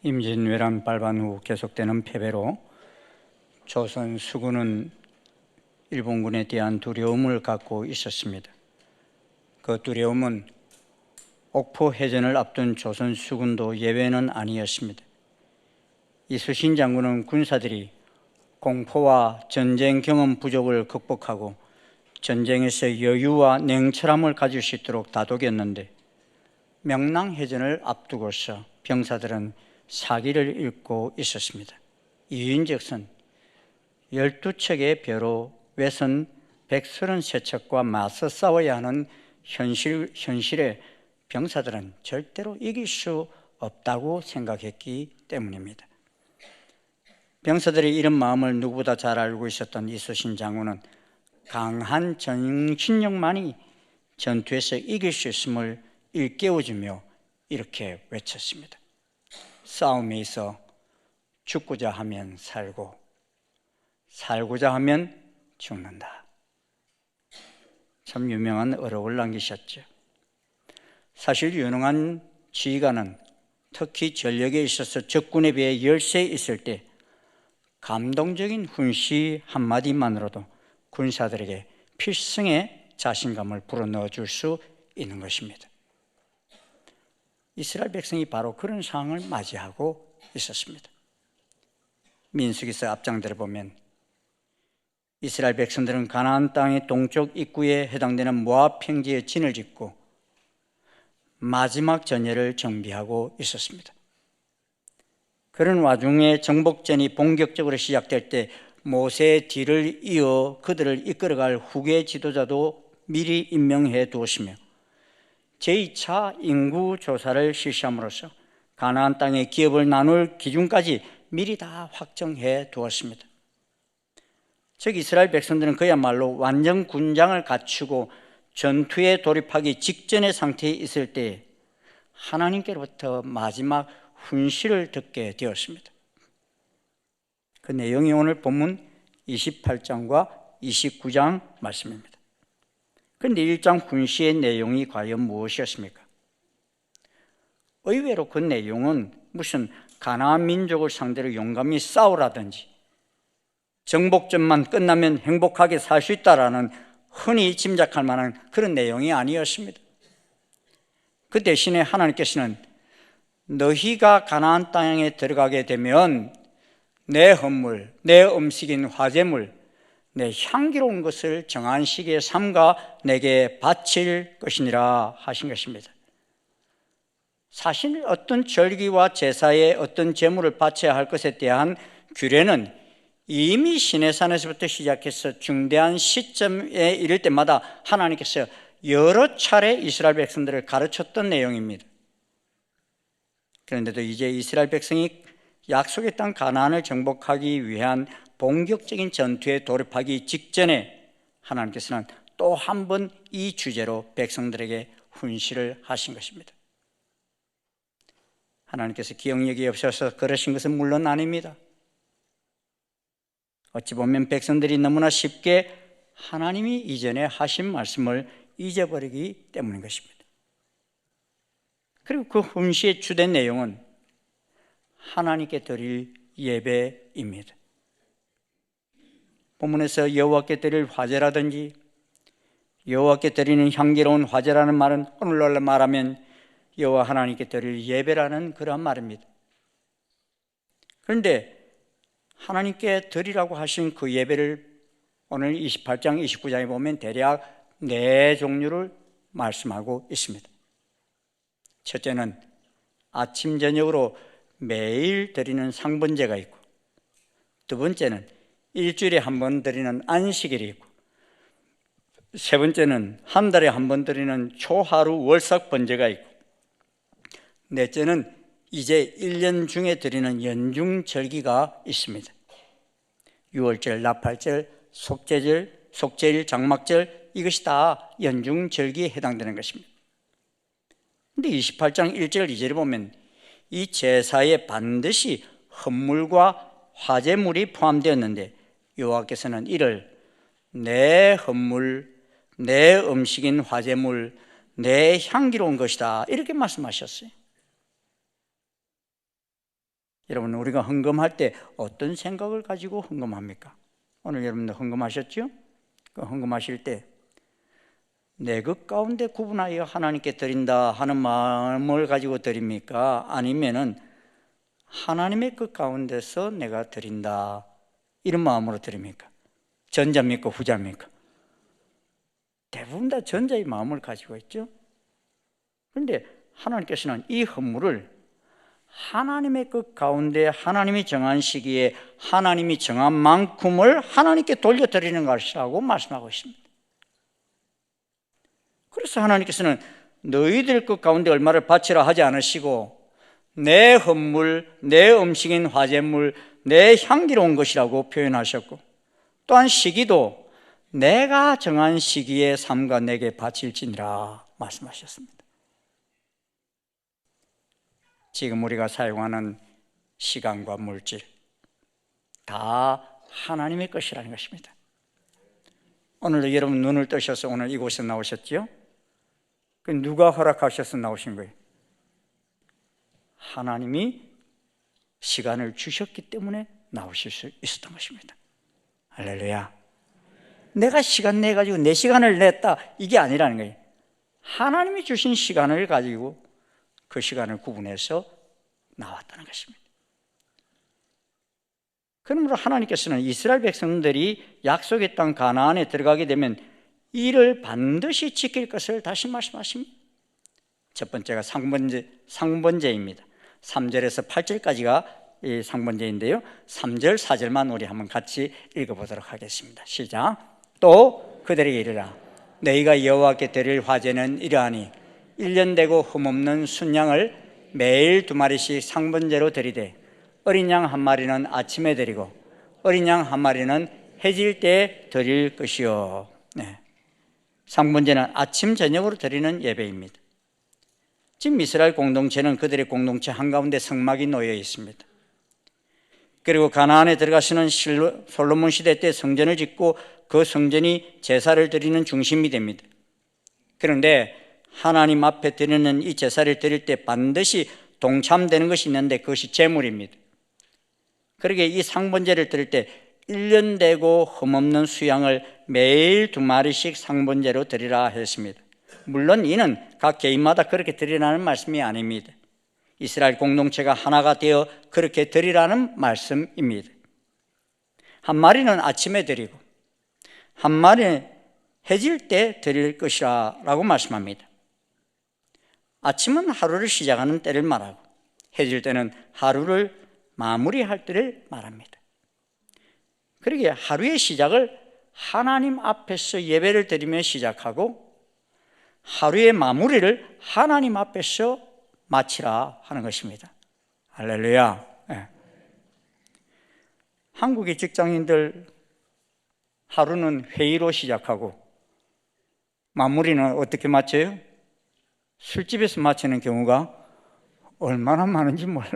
임진왜란 발발 후 계속되는 패배로 조선 수군은 일본군에 대한 두려움을 갖고 있었습니다. 그 두려움은 옥포 해전을 앞둔 조선 수군도 예외는 아니었습니다. 이순신 장군은 군사들이 공포와 전쟁 경험 부족을 극복하고 전쟁에서 여유와 냉철함을 가질 수 있도록 다독였는데, 명랑해전을 앞두고서 병사들은 사기를 읽고 있었습니다. 이유인즉슨 12척의 벼로 외선 133척과 맞서 싸워야 하는 현실에 병사들은 절대로 이길 수 없다고 생각했기 때문입니다. 병사들의 이런 마음을 누구보다 잘 알고 있었던 이순신 장군은 강한 정신력만이 전투에서 이길 수 있음을 일깨워주며 이렇게 외쳤습니다. 싸움에 있어 죽고자 하면 살고 살고자 하면 죽는다. 참 유명한 어록을 남기셨죠. 사실 유능한 지휘관은 특히 전력에 있어서 적군에 비해 열세 있을 때 감동적인 훈시 한마디만으로도 군사들에게 필승의 자신감을 불어넣어 줄 수 있는 것입니다. 이스라엘 백성이 바로 그런 상황을 맞이하고 있었습니다. 민수기서 앞장들을 보면 이스라엘 백성들은 가나안 땅의 동쪽 입구에 해당되는 모압 평지에 진을 짓고 마지막 전열을 정비하고 있었습니다. 그런 와중에 정복전이 본격적으로 시작될 때 모세의 뒤를 이어 그들을 이끌어갈 후계 지도자도 미리 임명해 두었으며 제2차 인구조사를 실시함으로써 가나안 땅의 기업을 나눌 기준까지 미리 다 확정해 두었습니다. 즉 이스라엘 백성들은 그야말로 완전 군장을 갖추고 전투에 돌입하기 직전의 상태에 있을 때 하나님께로부터 마지막 훈시를 듣게 되었습니다. 그 내용이 오늘 본문 28장과 29장 말씀입니다. 그런데 1장 훈시의 내용이 과연 무엇이었습니까? 의외로 그 내용은 무슨 가나안 민족을 상대로 용감히 싸우라든지 정복전만 끝나면 행복하게 살 수 있다라는 흔히 짐작할 만한 그런 내용이 아니었습니다. 그 대신에 하나님께서는 너희가 가나안 땅에 들어가게 되면 내 헌물, 내 음식인 화제물, 내 향기로운 것을 정한 시기에 삼가 내게 바칠 것이니라 하신 것입니다. 사실 어떤 절기와 제사에 어떤 제물을 바쳐야 할 것에 대한 규례는 이미 시내산에서부터 시작해서 중대한 시점에 이를 때마다 하나님께서 여러 차례 이스라엘 백성들을 가르쳤던 내용입니다. 그런데도 이제 이스라엘 백성이 약속의 땅 가나안을 정복하기 위한 본격적인 전투에 돌입하기 직전에 하나님께서는 또 한 번 이 주제로 백성들에게 훈시를 하신 것입니다. 하나님께서 기억력이 없어서 그러신 것은 물론 아닙니다. 어찌 보면 백성들이 너무나 쉽게 하나님이 이전에 하신 말씀을 잊어버리기 때문인 것입니다. 그리고 그 훈시의 주된 내용은 하나님께 드릴 예배입니다. 본문에서 여호와께 드릴 화제라든지 여호와께 드리는 향기로운 화제라는 말은 오늘날로 말하면 여호와 하나님께 드릴 예배라는 그러한 말입니다. 그런데 하나님께 드리라고 하신 그 예배를 오늘 28장, 29장에 보면 대략 4종류를 말씀하고 있습니다. 첫째는 아침, 저녁으로 매일 드리는 상번제가 있고, 두 번째는 일주일에 한 번 드리는 안식일이 있고, 세 번째는 한 달에 한 번 드리는 초하루 월삭 번제가 있고, 넷째는 이제 1년 중에 드리는 연중절기가 있습니다. 유월절, 나팔절, 속죄일, 장막절, 이것이 다 연중절기에 해당되는 것입니다. 그런데 28장 1절 2절에 보면 이 제사에 반드시 헌물과 화제물이 포함되었는데 여호와께서는 이를 내 헌물, 내 음식인 화제물, 내 향기로운 것이다 이렇게 말씀하셨어요. 여러분, 우리가 헌금할 때 어떤 생각을 가지고 헌금합니까? 오늘 여러분들 헌금하셨죠? 그 헌금하실 때 내 것 가운데 구분하여 하나님께 드린다 하는 마음을 가지고 드립니까? 아니면은 하나님의 것 가운데서 내가 드린다 이런 마음으로 드립니까? 전자입니까? 후자입니까? 대부분 다 전자의 마음을 가지고 있죠. 그런데 하나님께서는 이 헌물을 하나님의 것 가운데 하나님이 정한 시기에 하나님이 정한 만큼을 하나님께 돌려드리는 것이라고 말씀하고 있습니다. 그래서 하나님께서는 너희들 것 가운데 얼마를 바치라 하지 않으시고 내 헌물, 내 음식인 화제물, 내 향기로운 것이라고 표현하셨고 또한 시기도 내가 정한 시기에 삼가 내게 바칠지니라 말씀하셨습니다. 지금 우리가 사용하는 시간과 물질 다 하나님의 것이라는 것입니다. 오늘도 여러분 눈을 뜨셔서 오늘 이곳에 나오셨죠? 그 누가 허락하셔서 나오신 거예요? 하나님이 시간을 주셨기 때문에 나오실 수 있었던 것입니다. 할렐루야. 내가 시간 내가지고 내 시간을 냈다 이게 아니라는 거예요. 하나님이 주신 시간을 가지고 그 시간을 구분해서 나왔다는 것입니다. 그러므로 하나님께서는 이스라엘 백성들이 약속의 땅 가나안에 들어가게 되면 이를 반드시 지킬 것을 다시 말씀하십니다. 첫 번째가 상번제입니다. 3절에서 8절까지가 이 상번제인데요 3절, 4절만 우리 한번 같이 읽어보도록 하겠습니다. 시작. 또 그들에게 이르라 너희가 여호와께 드릴 화제는 이러하니 1년 되고 흠없는 순양을 매일 2마리씩 상번제로 드리되 어린 양 1마리는 아침에 드리고 어린 양 1마리는 해질 때에 드릴 것이요. 네. 상번제는 아침 저녁으로 드리는 예배입니다. 지금 이스라엘 공동체는 그들의 공동체 한가운데 성막이 놓여 있습니다. 그리고 가나안에 들어가시는 솔로몬 시대 때 성전을 짓고 그 성전이 제사를 드리는 중심이 됩니다. 그런데 하나님 앞에 드리는 이 제사를 드릴 때 반드시 동참되는 것이 있는데 그것이 제물입니다. 그러게 이 상번제를 드릴 때 1년 되고 흠없는 수양을 매일 2마리씩 상번제로 드리라 했습니다. 물론 이는 각 개인마다 그렇게 드리라는 말씀이 아닙니다. 이스라엘 공동체가 하나가 되어 그렇게 드리라는 말씀입니다. 1마리는 아침에 드리고 1마리는 해질 때 드릴 것이라 라고 말씀합니다. 아침은 하루를 시작하는 때를 말하고 해질 때는 하루를 마무리할 때를 말합니다. 그러기에 하루의 시작을 하나님 앞에서 예배를 드리며 시작하고 하루의 마무리를 하나님 앞에서 마치라 하는 것입니다. 할렐루야. 네. 한국의 직장인들 하루는 회의로 시작하고 마무리는 어떻게 마쳐요? 술집에서 마치는 경우가 얼마나 많은지 몰라요.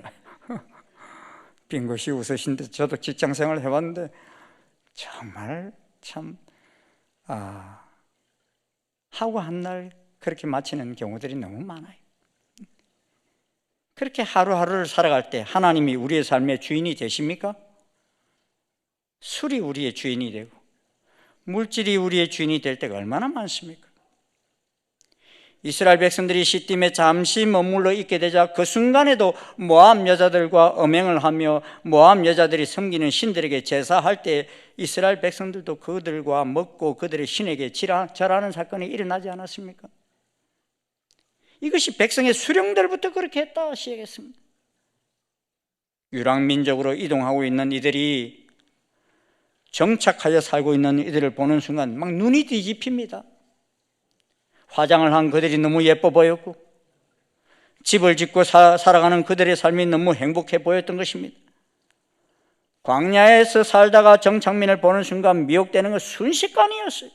빙긋이 웃으신데 저도 직장생활을 해봤는데 정말 참 하고 한 날 그렇게 마치는 경우들이 너무 많아요. 그렇게 하루하루를 살아갈 때 하나님이 우리의 삶의 주인이 되십니까? 술이 우리의 주인이 되고 물질이 우리의 주인이 될 때가 얼마나 많습니까? 이스라엘 백성들이 시딤에 잠시 머물러 있게 되자 그 순간에도 모압 여자들과 음행을 하며 모압 여자들이 섬기는 신들에게 제사할 때 이스라엘 백성들도 그들과 먹고 그들의 신에게 절하는 사건이 일어나지 않았습니까? 이것이 백성의 수령들부터 그렇게 했다 시작했습니다. 유랑민족으로 이동하고 있는 이들이 정착하여 살고 있는 이들을 보는 순간 막 눈이 뒤집힙니다. 화장을 한 그들이 너무 예뻐 보였고 집을 짓고 살아가는 그들의 삶이 너무 행복해 보였던 것입니다. 광야에서 살다가 정착민을 보는 순간 미혹되는 건 순식간이었어요.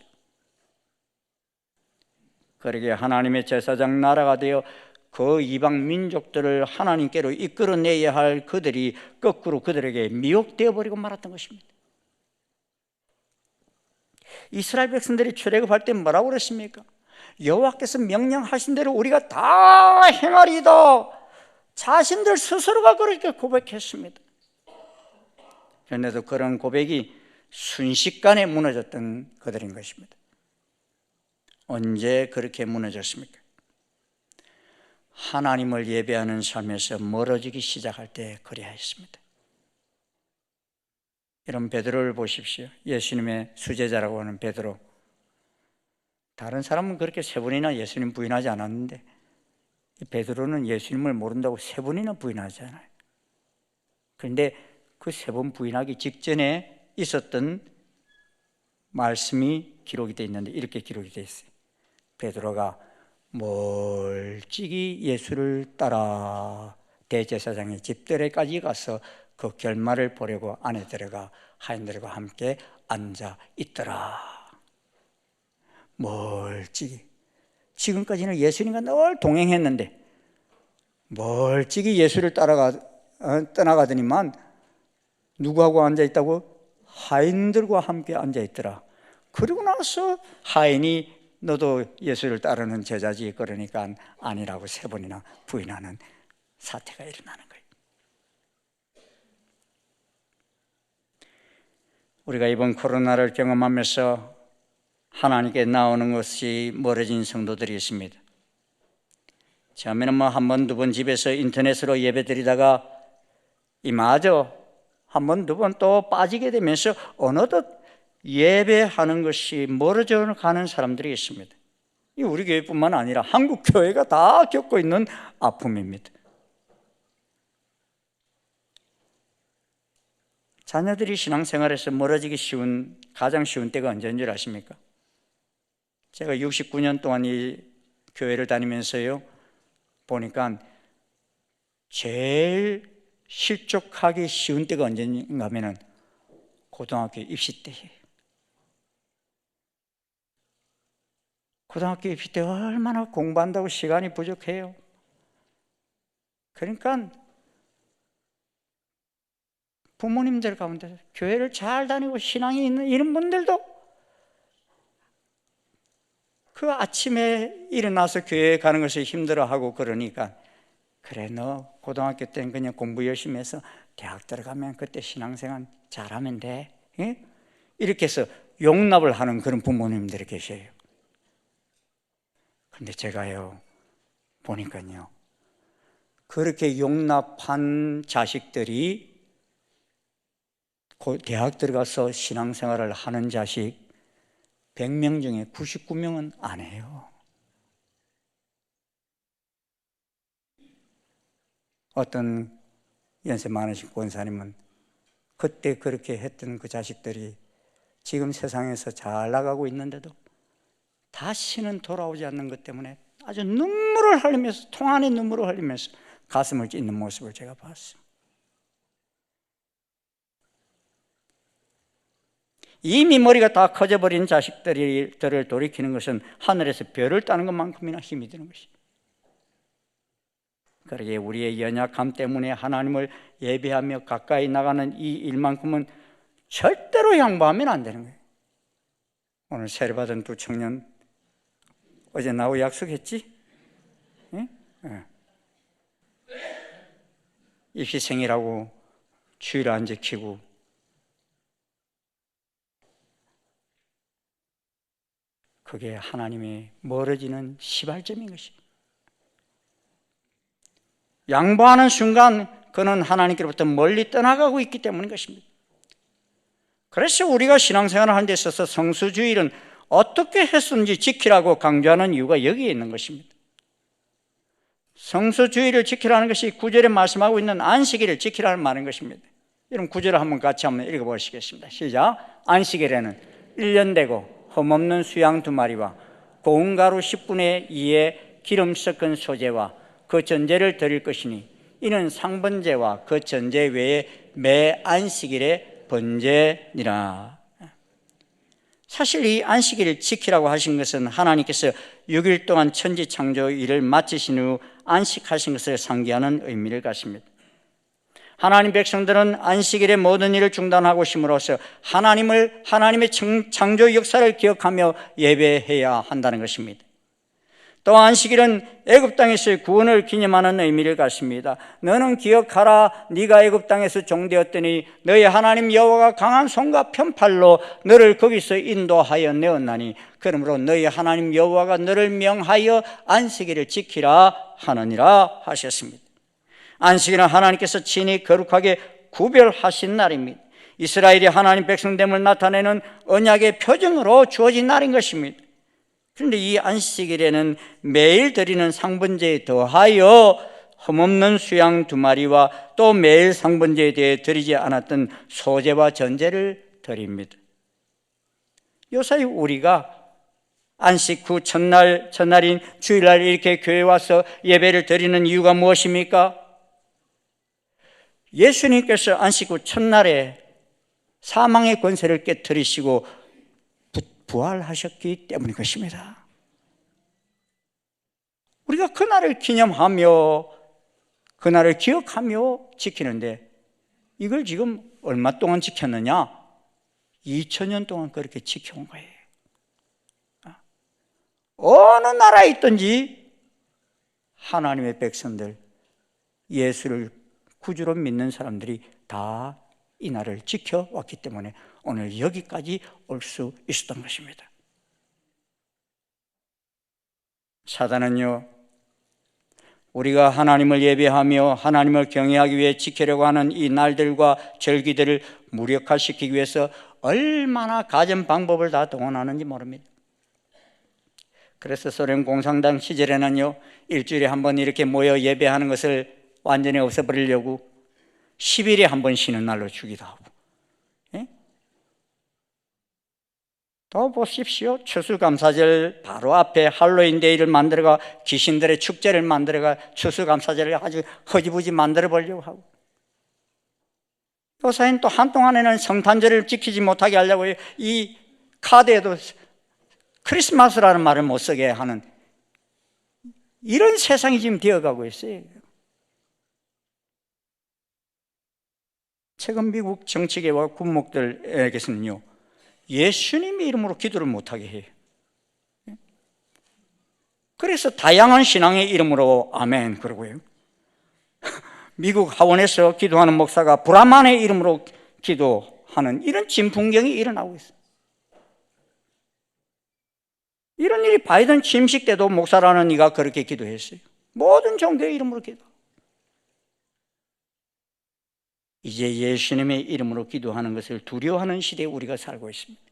그러기에 하나님의 제사장 나라가 되어 그 이방 민족들을 하나님께로 이끌어내야 할 그들이 거꾸로 그들에게 미혹되어 버리고 말았던 것입니다. 이스라엘 백성들이 출애굽할 때 뭐라고 그랬습니까? 여호와께서 명령하신 대로 우리가 다 행하리이다. 자신들 스스로가 그렇게 고백했습니다. 그런데도 그런 고백이 순식간에 무너졌던 그들인 것입니다. 언제 그렇게 무너졌습니까? 하나님을 예배하는 삶에서 멀어지기 시작할 때 그리하였습니다. 여러분, 베드로를 보십시오. 예수님의 수제자라고 하는 베드로. 다른 사람은 그렇게 세 번이나 예수님 부인하지 않았는데 베드로는 예수님을 모른다고 세 번이나 부인하잖아요. 그런데 그 세 번 부인하기 직전에 있었던 말씀이 기록이 되어 있는데 이렇게 기록이 되어 있어요. 베드로가 멀찍이 예수를 따라 대제사장의 집들에까지 가서 그 결말을 보려고 안에 들어가 하인들과 함께 앉아 있더라. 멀찍이. 지금까지는 예수님과 늘 동행했는데 멀찍이 예수를 떠나가더니만 누구하고 앉아 있다고? 하인들과 함께 앉아 있더라. 그리고 나서 하인이 너도 예수를 따르는 제자지, 그러니까 아니라고 세 번이나 부인하는 사태가 일어나는 거예요. 우리가 이번 코로나를 경험하면서 하나님께 나오는 것이 멀어진 성도들이 있습니다. 처음에는 한 번, 두 번 집에서 인터넷으로 예배 드리다가 이마저 한 번, 두 번 또 빠지게 되면서 어느덧 예배하는 것이 멀어져 가는 사람들이 있습니다. 이 우리 교회뿐만 아니라 한국 교회가 다 겪고 있는 아픔입니다. 자녀들이 신앙생활에서 멀어지기 쉬운, 가장 쉬운 때가 언제인 줄 아십니까? 제가 69년 동안 이 교회를 다니면서요 보니까 제일 실족하기 쉬운 때가 언제인가 하면은 고등학교 입시 때예요. 고등학교 입시 때 얼마나 공부한다고 시간이 부족해요. 그러니까 부모님들 가운데 교회를 잘 다니고 신앙이 있는 이런 분들도 그 아침에 일어나서 교회에 가는 것을 힘들어하고 그러니까 그래, 너 고등학교 때는 그냥 공부 열심히 해서 대학 들어가면 그때 신앙생활 잘하면 돼. 예? 이렇게 해서 용납을 하는 그런 부모님들이 계셔요. 그런데 제가요 보니까요 그렇게 용납한 자식들이 대학 들어가서 신앙생활을 하는 자식 100명 중에 99명은 안 해요. 어떤 연세 많으신 권사님은 그때 그렇게 했던 그 자식들이 지금 세상에서 잘 나가고 있는데도 다시는 돌아오지 않는 것 때문에 아주 눈물을 흘리면서, 통 안에 눈물을 흘리면서 가슴을 찢는 모습을 제가 봤어요. 이미 머리가 다 커져버린 자식들을 돌이키는 것은 하늘에서 별을 따는 것만큼이나 힘이 드는 것이에요. 그러기에 우리의 연약함 때문에 하나님을 예배하며 가까이 나가는 이 일만큼은 절대로 양보하면 안 되는 거예요. 오늘 세례받은 두 청년 어제 나하고 약속했지? 예? 예. 입시생이라고 주일 안 지키고 그게 하나님이 멀어지는 시발점인 것입니다. 양보하는 순간 그는 하나님께로부터 멀리 떠나가고 있기 때문인 것입니다. 그래서 우리가 신앙생활을 하는 데 있어서 성수주일은 어떻게 했든지 지키라고 강조하는 이유가 여기에 있는 것입니다. 성수주일을 지키라는 것이 9절에 말씀하고 있는 안식일을 지키라는 말인 것입니다. 이런 9절을 한번 같이 한번 읽어보시겠습니다. 시작. 안식일에는 1년 되고 흠없는 수양 2마리와 고운 가루 10분의 2의 기름 섞은 소재와 그 전제를 드릴 것이니 이는 상번제와 그 전제 외에 매 안식일의 번제니라. 사실 이 안식일을 지키라고 하신 것은 하나님께서 6일 동안 천지 창조 일을 마치신 후 안식하신 것을 상기하는 의미를 갖습니다. 하나님 백성들은 안식일에 모든 일을 중단하고 심으로써 하나님의 창조 역사를 기억하며 예배해야 한다는 것입니다. 또 안식일은 애굽 땅에서의 구원을 기념하는 의미를 갖습니다. 너는 기억하라, 네가 애굽 땅에서 종되었더니 너희 하나님 여호와가 강한 손과 편팔로 너를 거기서 인도하여 내었나니 그러므로 너희 하나님 여호와가 너를 명하여 안식일을 지키라 하느니라 하셨습니다. 안식일은 하나님께서 친히 거룩하게 구별하신 날입니다. 이스라엘이 하나님 백성됨을 나타내는 언약의 표징으로 주어진 날인 것입니다. 그런데 이 안식일에는 매일 드리는 상번제에 더하여 흠없는 수양 2마리와 또 매일 상번제에 대해 드리지 않았던 소제와 전제를 드립니다. 요사이 우리가 안식 후 첫날인 주일날 이렇게 교회에 와서 예배를 드리는 이유가 무엇입니까? 예수님께서 안식 후 첫날에 사망의 권세를 깨뜨리시고 부활하셨기 때문인 것입니다. 우리가 그날을 기념하며 그날을 기억하며 지키는데 이걸 지금 얼마 동안 지켰느냐? 2000년 동안 그렇게 지켜온 거예요. 어느 나라에 있든지 하나님의 백성들, 예수를 구주로 믿는 사람들이 다 이 날을 지켜왔기 때문에 오늘 여기까지 올 수 있었던 것입니다. 사단은요, 우리가 하나님을 예배하며 하나님을 경외하기 위해 지키려고 하는 이 날들과 절기들을 무력화시키기 위해서 얼마나 가진 방법을 다 동원하는지 모릅니다. 그래서 소련 공산당 시절에는요, 일주일에 한 번 이렇게 모여 예배하는 것을 완전히 없애버리려고 10일에 한 번 쉬는 날로 주기도 하고, 예? 또 보십시오. 추수감사절 바로 앞에 할로윈 데이를 만들어가 귀신들의 축제를 만들어가 추수감사절을 아주 허지부지 만들어 보려고 하고, 요사인 또 한동안에는 성탄절을 지키지 못하게 하려고 이 카드에도 크리스마스라는 말을 못 쓰게 하는 이런 세상이 지금 되어가고 있어요. 최근 미국 정치계와 군목들에게서는요, 예수님의 이름으로 기도를 못하게 해요. 그래서 다양한 신앙의 이름으로 아멘 그러고요. 미국 하원에서 기도하는 목사가 브라만의 이름으로 기도하는 이런 진풍경이 일어나고 있어요. 이런 일이 바이든 취임식 때도 목사라는 이가 그렇게 기도했어요. 모든 종교의 이름으로 기도. 이제 예수님의 이름으로 기도하는 것을 두려워하는 시대에 우리가 살고 있습니다.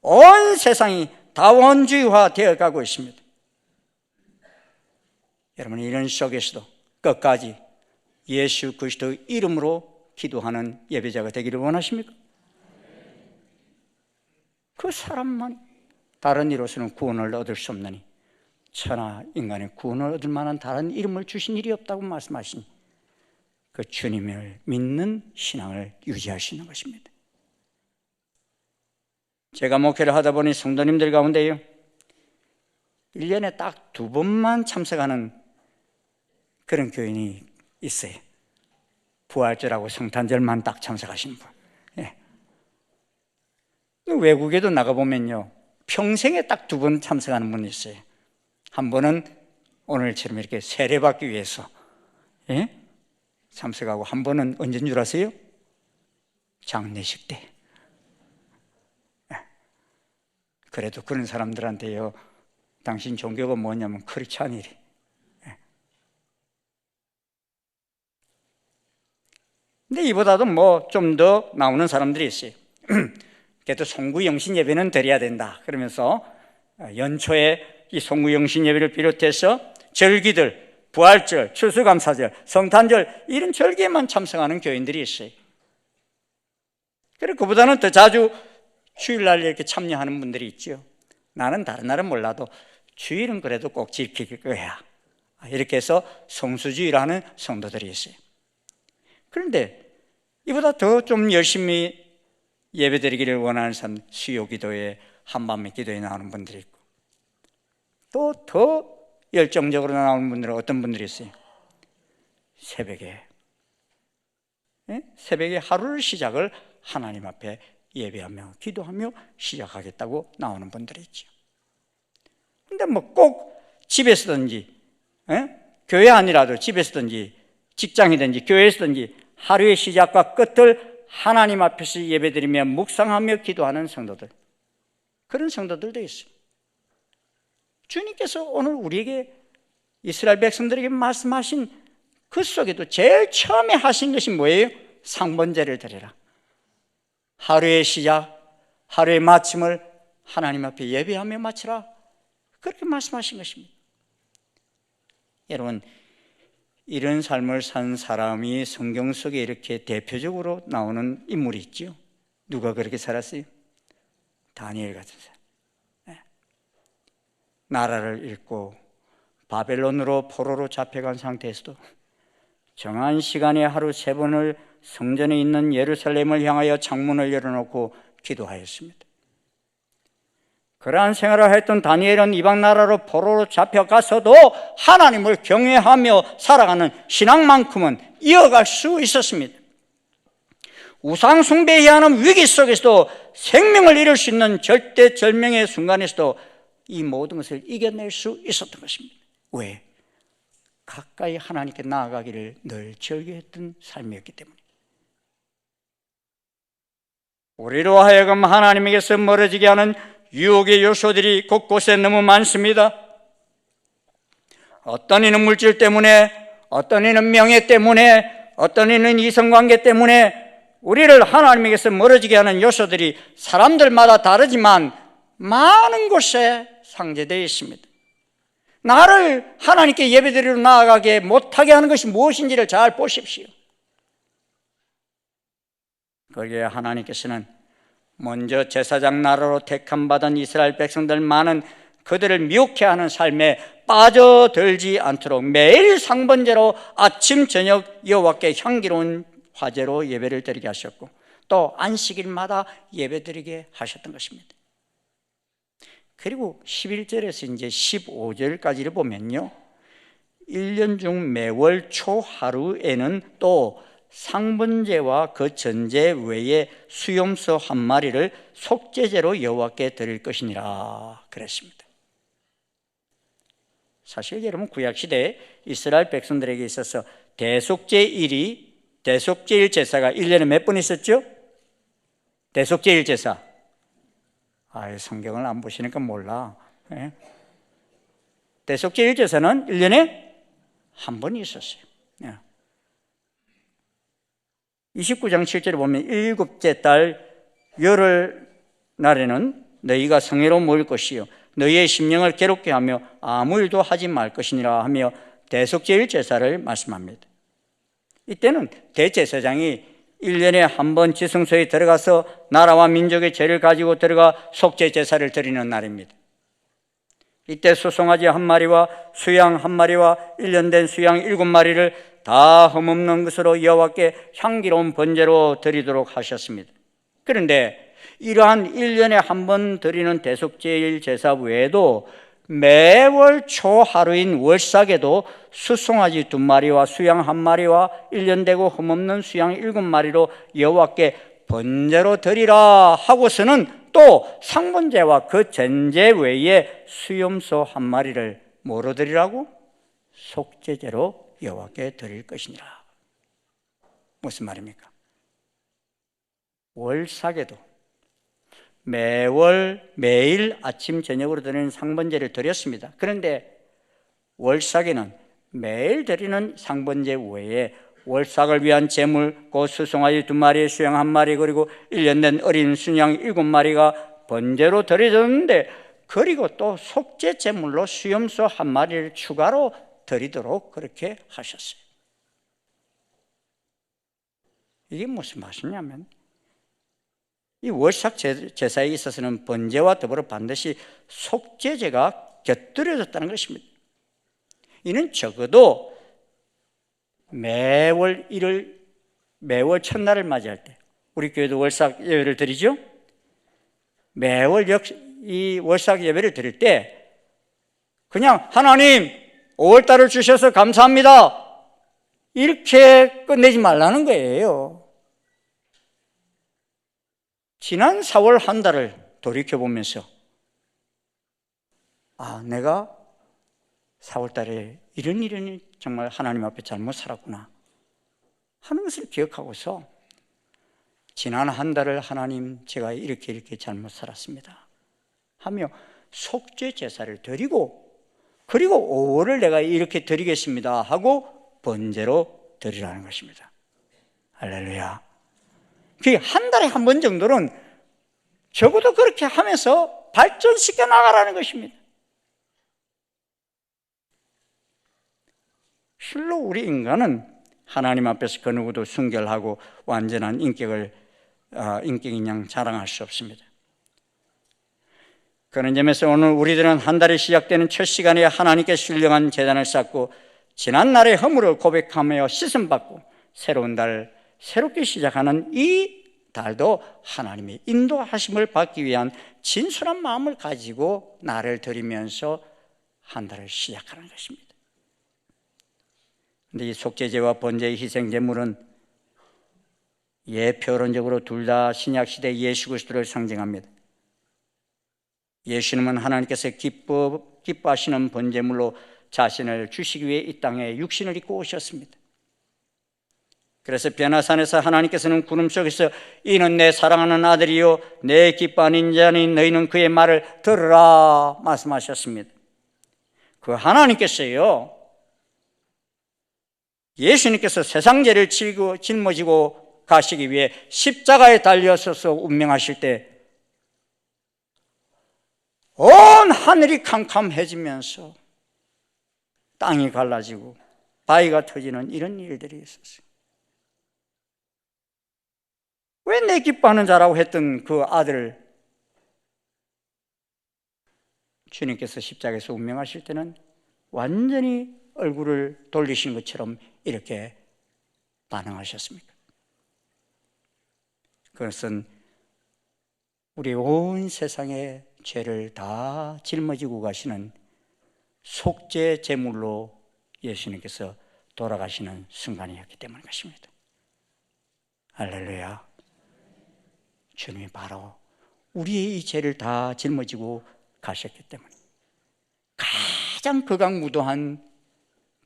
온 세상이 다원주의화 되어가고 있습니다. 여러분, 이런 속에서도 끝까지 예수 그리스도의 이름으로 기도하는 예배자가 되기를 원하십니까? 그 사람만 다른 이로서는 구원을 얻을 수 없나니 천하 인간의 구원을 얻을 만한 다른 이름을 주신 일이 없다고 말씀하신 그 주님을 믿는 신앙을 유지할 수 있는 것입니다. 제가 목회를 하다 보니 성도님들 가운데요, 1년에 딱 2번만 참석하는 그런 교인이 있어요. 부활절하고 성탄절만 딱 참석하시는 분. 예. 외국에도 나가보면요, 평생에 딱 2번 참석하는 분이 있어요. 한 번은 오늘처럼 이렇게 세례받기 위해서, 예? 참석하고, 한 번은 언제인 줄 아세요? 장례식 때. 그래도 그런 사람들한테요, 당신 종교가 뭐냐면 그렇지 않으리. 근데 이보다도 뭐 좀 더 나오는 사람들이 있어요. 그래도 송구영신 예배는 드려야 된다 그러면서 연초에 이 송구영신 예배를 비롯해서 절기들, 부활절, 추수감사절, 성탄절 이런 절기에만 참석하는 교인들이 있어요. 그리고 그보다는 더 자주 주일날 이렇게 참여하는 분들이 있죠. 나는 다른 날은 몰라도 주일은 그래도 꼭 지킬 거야, 이렇게 해서 성수주의라는 성도들이 있어요. 그런데 이보다 더 좀 열심히 예배드리기를 원하는 사람, 수요기도에, 한밤의 기도에 나오는 분들이 있고, 또 더 열정적으로 나오는 분들은 어떤 분들이 있어요? 새벽에 하루를 시작을 하나님 앞에 예배하며 기도하며 시작하겠다고 나오는 분들이 있죠. 근데 뭐 꼭 집에서든지 교회 아니라도 집에서든지 직장이든지 교회에서든지 하루의 시작과 끝을 하나님 앞에서 예배드리며 묵상하며 기도하는 성도들, 그런 성도들도 있어요. 주님께서 오늘 우리에게 이스라엘 백성들에게 말씀하신 그 속에도 제일 처음에 하신 것이 뭐예요? 상번제를 드리라. 하루의 시작, 하루의 마침을 하나님 앞에 예배하며 마치라. 그렇게 말씀하신 것입니다. 여러분, 이런 삶을 산 사람이 성경 속에 이렇게 대표적으로 나오는 인물이 있죠. 누가 그렇게 살았어요? 다니엘 같은 사람. 나라를 잃고 바벨론으로 포로로 잡혀간 상태에서도 정한 시간에 하루 3번을 성전에 있는 예루살렘을 향하여 창문을 열어놓고 기도하였습니다. 그러한 생활을 했던 다니엘은 이방 나라로 포로로 잡혀가서도 하나님을 경외하며 살아가는 신앙만큼은 이어갈 수 있었습니다. 우상 숭배해야 하는 위기 속에서도 생명을 잃을 수 있는 절대절명의 순간에서도 이 모든 것을 이겨낼 수 있었던 것입니다. 왜? 가까이 하나님께 나아가기를 늘 즐겨했던 삶이었기 때문에. 우리로 하여금 하나님에게서 멀어지게 하는 유혹의 요소들이 곳곳에 너무 많습니다. 어떤 이는 물질 때문에, 어떤 이는 명예 때문에, 어떤 이는 이성관계 때문에 우리를 하나님에게서 멀어지게 하는 요소들이 사람들마다 다르지만 많은 곳에 상재되어 있습니다. 나를 하나님께 예배드리러 나아가게 못하게 하는 것이 무엇인지를 잘 보십시오. 거기에 하나님께서는 먼저 제사장 나라로 택함받은 이스라엘 백성들 많은 그들을 미혹해 하는 삶에 빠져들지 않도록 매일 상번제로 아침 저녁 여호와께 향기로운 화제로 예배를 드리게 하셨고, 또 안식일마다 예배드리게 하셨던 것입니다. 그리고 11절에서 이제 15절까지를 보면요, 1년 중 매월 초하루에는 또 상번제와 그 전제 외에 수염소 한 마리를 속죄제로 여호와께 드릴 것이니라 그랬습니다. 사실 여러분, 구약시대에 이스라엘 백성들에게 있어서 대속제일 제사가 1년에 몇 번 있었죠? 대속제일 제사. 성경을 안 보시니까 몰라. 대속제일 제사는 1년에 한 번 있었어요. 29장 7절에 보면 일곱째 달 열흘 날에는 너희가 성회로 모일 것이요 너희의 심령을 괴롭게 하며 아무 일도 하지 말 것이니라 하며 대속제일 제사를 말씀합니다. 이때는 대제사장이 1년에 한 번 지성소에 들어가서 나라와 민족의 죄를 가지고 들어가 속죄 제사를 드리는 날입니다. 이때 수송아지 한 마리와 수양 한 마리와 1년 된 수양 7마리를 다 흠없는 것으로 여호와께 향기로운 번제로 드리도록 하셨습니다. 그런데 이러한 1년에 한 번 드리는 대속제일 제사 외에도 매월 초하루인 월삭에도 수송아지 2마리와 수양 1마리와 1년 되고 흠없는 수양 7마리로 여호와께 번제로 드리라 하고서는 또 상번제와 그 전제 외에 수염소 1마리를 뭐로 드리라고? 속죄제로 여호와께 드릴 것이니라. 무슨 말입니까? 월삭에도 매일 아침 저녁으로 드리는 상번제를 드렸습니다. 그런데 월삭에는 매일 드리는 상번제 외에 월삭을 위한 제물, 곧 수송아지 2마리, 수양 1마리, 그리고 1년 된 어린 순양 7마리가 번제로 드려졌는데, 그리고 또 속죄 제물로 수염소 1마리를 추가로 드리도록 그렇게 하셨어요. 이게 무슨 말이냐면, 이 월삭 제사에 있어서는 번제와 더불어 반드시 속죄제가 곁들여졌다는 것입니다. 이는 적어도 매월 첫날을 맞이할 때, 우리 교회도 월삭 예배를 드리죠. 매월 이 월삭 예배를 드릴 때 그냥 하나님 5월달을 주셔서 감사합니다. 이렇게 끝내지 말라는 거예요. 지난 4월 한 달을 돌이켜보면서 내가 4월달에 이런 정말 하나님 앞에 잘못 살았구나 하는 것을 기억하고서 지난 한 달을 하나님 제가 이렇게 잘못 살았습니다 하며 속죄 제사를 드리고, 그리고 5월을 내가 이렇게 드리겠습니다 하고 번제로 드리라는 것입니다. 할렐루야. 그 한 달에 한 번 정도는 적어도 그렇게 하면서 발전시켜 나가라는 것입니다. 실로 우리 인간은 하나님 앞에서 그 누구도 순결하고 완전한 인격인 양 자랑할 수 없습니다. 그런 점에서 오늘 우리들은 한 달이 시작되는 첫 시간에 하나님께 신령한 제단을 쌓고 지난 날의 허물을 고백하며 씻음받고 새로운 달, 새롭게 시작하는 이 달도 하나님의 인도하심을 받기 위한 진솔한 마음을 가지고 날을 드리면서 한 달을 시작하는 것입니다. 그런데 이 속죄제와 번제의 희생제물은 표론적으로 둘 다 신약시대 예수 그리스도를 상징합니다. 예수님은 하나님께서 기뻐하시는 번제물로 자신을 주시기 위해 이 땅에 육신을 입고 오셨습니다. 그래서 변화산에서 하나님께서는 구름 속에서 이는 내 사랑하는 아들이요 내 기뻐하는 자니 너희는 그의 말을 들으라 말씀하셨습니다. 그 하나님께서요, 예수님께서 세상 죄를 짊어지고 가시기 위해 십자가에 달려서서 운명하실 때 온 하늘이 캄캄해지면서 땅이 갈라지고 바위가 터지는 이런 일들이 있었어요. 왜 내 기뻐하는 자라고 했던 그 아들을 주님께서 십자가에서 운명하실 때는 완전히 얼굴을 돌리신 것처럼 이렇게 반응하셨습니까? 그것은 우리 온 세상의 죄를 다 짊어지고 가시는 속죄 제물로 예수님께서 돌아가시는 순간이었기 때문인 것입니다. 할렐루야. 주님이 바로 우리의 이 죄를 다 짊어지고 가셨기 때문에 가장 극악무도한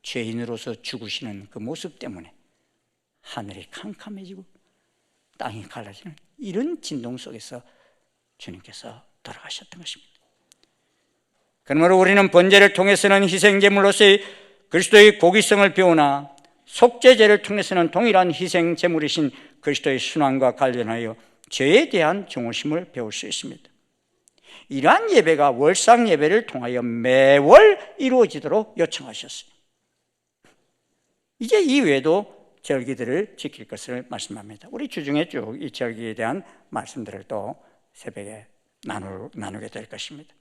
죄인으로서 죽으시는 그 모습 때문에 하늘이 캄캄해지고 땅이 갈라지는 이런 진동 속에서 주님께서 돌아가셨던 것입니다. 그러므로 우리는 번제를 통해서는 희생제물로서의 그리스도의 고귀성을 배우나 속죄제를 통해서는 동일한 희생제물이신 그리스도의 순환과 관련하여 죄에 대한 중후심을 배울 수 있습니다. 이러한 예배가 월상 예배를 통하여 매월 이루어지도록 요청하셨어요. 이제 이외에도 절기들을 지킬 것을 말씀합니다. 우리 주중에 쭉 이 절기에 대한 말씀들을 또 새벽에 나누게 될 것입니다.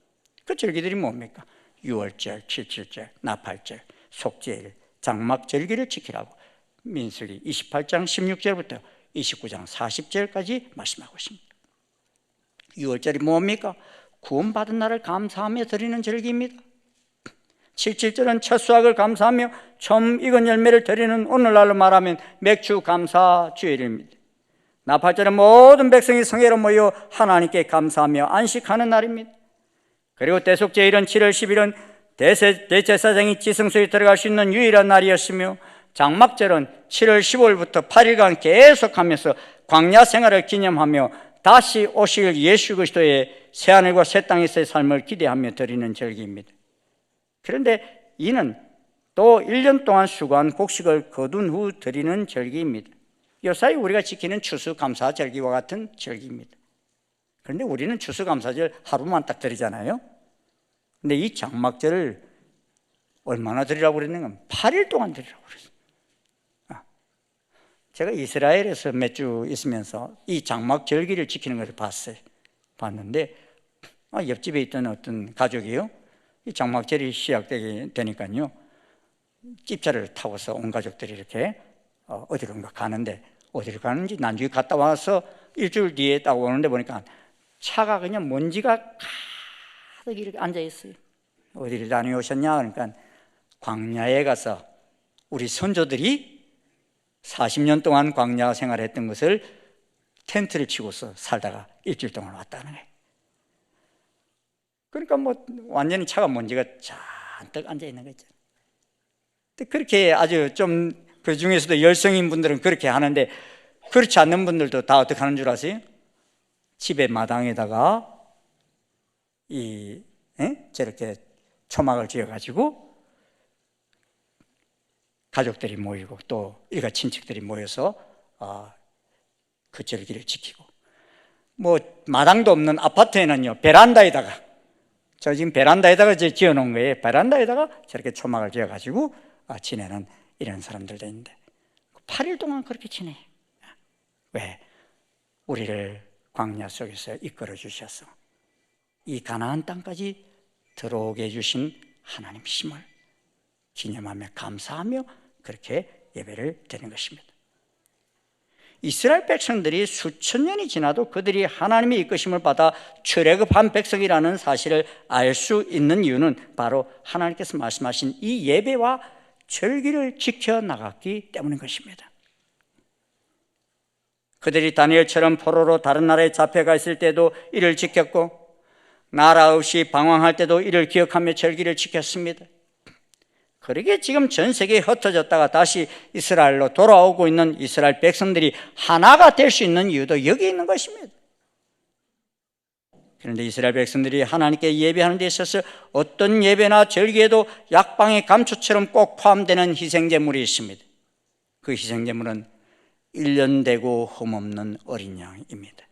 그 절기들이 뭡니까? 6월절, 7.7절, 나팔절, 속죄일, 장막절기를 지키라고 민수기 28장 16절부터 29장 40절까지 말씀하고 있습니다. 6월절이 뭡니까? 구원받은 날을 감사하며 드리는 절기입니다. 7.7절은 첫 수확을 감사하며 처음 익은 열매를 드리는 오늘날로 말하면 맥주 감사 주일입니다. 나팔절은 모든 백성이 성회로 모여 하나님께 감사하며 안식하는 날입니다. 그리고 대속제일은 7월 10일은 대제사장이 지성소에 들어갈 수 있는 유일한 날이었으며 장막절은 7월 15일부터 8일간 계속하면서 광야 생활을 기념하며 다시 오실 예수 그리스도의 새하늘과 새 땅에서의 삶을 기대하며 드리는 절기입니다. 그런데 이는 또 1년 동안 수고한 곡식을 거둔 후 드리는 절기입니다. 요사이 우리가 지키는 추수감사절기와 같은 절기입니다. 그런데 우리는 추수감사절 하루만 딱 드리잖아요. 근데 이 장막절을 얼마나 드리라고 그랬는가? 8일 동안 드리라고 그랬어요. 제가 이스라엘에서 몇 주 있으면서 이 장막절기를 지키는 것을 봤는데 옆집에 있던 어떤 가족이요, 이 장막절이 시작되니까요 집차를 타고서 온 가족들이 이렇게 어디론가 가는데, 어디를 가는지 나중에 갔다 와서 일주일 뒤에 딱 오는데 보니까 차가 그냥 먼지가 가득 이렇게 앉아있어요. 어디를 다녀오셨냐? 그러니까 광야에 가서 우리 선조들이 40년 동안 광야 생활했던 것을 텐트를 치고서 살다가 일주일 동안 왔다는 거예요. 그러니까 뭐 완전히 차가운 먼지가 잔뜩 앉아 있는 거 있잖아요. 그렇게 아주 좀 그 중에서도 열성인 분들은 그렇게 하는데, 그렇지 않는 분들도 다 어떻게 하는 줄 아세요? 집의 마당에다가 저렇게 초막을 지어가지고 가족들이 모이고 또 일가 친척들이 모여서 그 절기를 지키고, 뭐 마당도 없는 아파트에는요 베란다에다가, 저 지금 베란다에다가 이제 지어놓은 거예요. 베란다에다가 저렇게 초막을 지어가지고 지내는 이런 사람들도 있는데 8일 동안 그렇게 지내요. 왜? 우리를 광야 속에서 이끌어 주셔서 이 가나안 땅까지 들어오게 해주신 하나님이심을 기념하며 감사하며 그렇게 예배를 드리는 것입니다. 이스라엘 백성들이 수천 년이 지나도 그들이 하나님의 이끄심을 받아 출애굽한 백성이라는 사실을 알 수 있는 이유는 바로 하나님께서 말씀하신 이 예배와 절기를 지켜나갔기 때문인 것입니다. 그들이 다니엘처럼 포로로 다른 나라에 잡혀가 있을 때도 이를 지켰고, 나라 없이 방황할 때도 이를 기억하며 절기를 지켰습니다. 그러기에 지금 전 세계에 흩어졌다가 다시 이스라엘로 돌아오고 있는 이스라엘 백성들이 하나가 될 수 있는 이유도 여기 있는 것입니다. 그런데 이스라엘 백성들이 하나님께 예배하는 데 있어서 어떤 예배나 절기에도 약방의 감초처럼 꼭 포함되는 희생제물이 있습니다. 그 희생제물은 1년 되고 흠없는 어린 양입니다.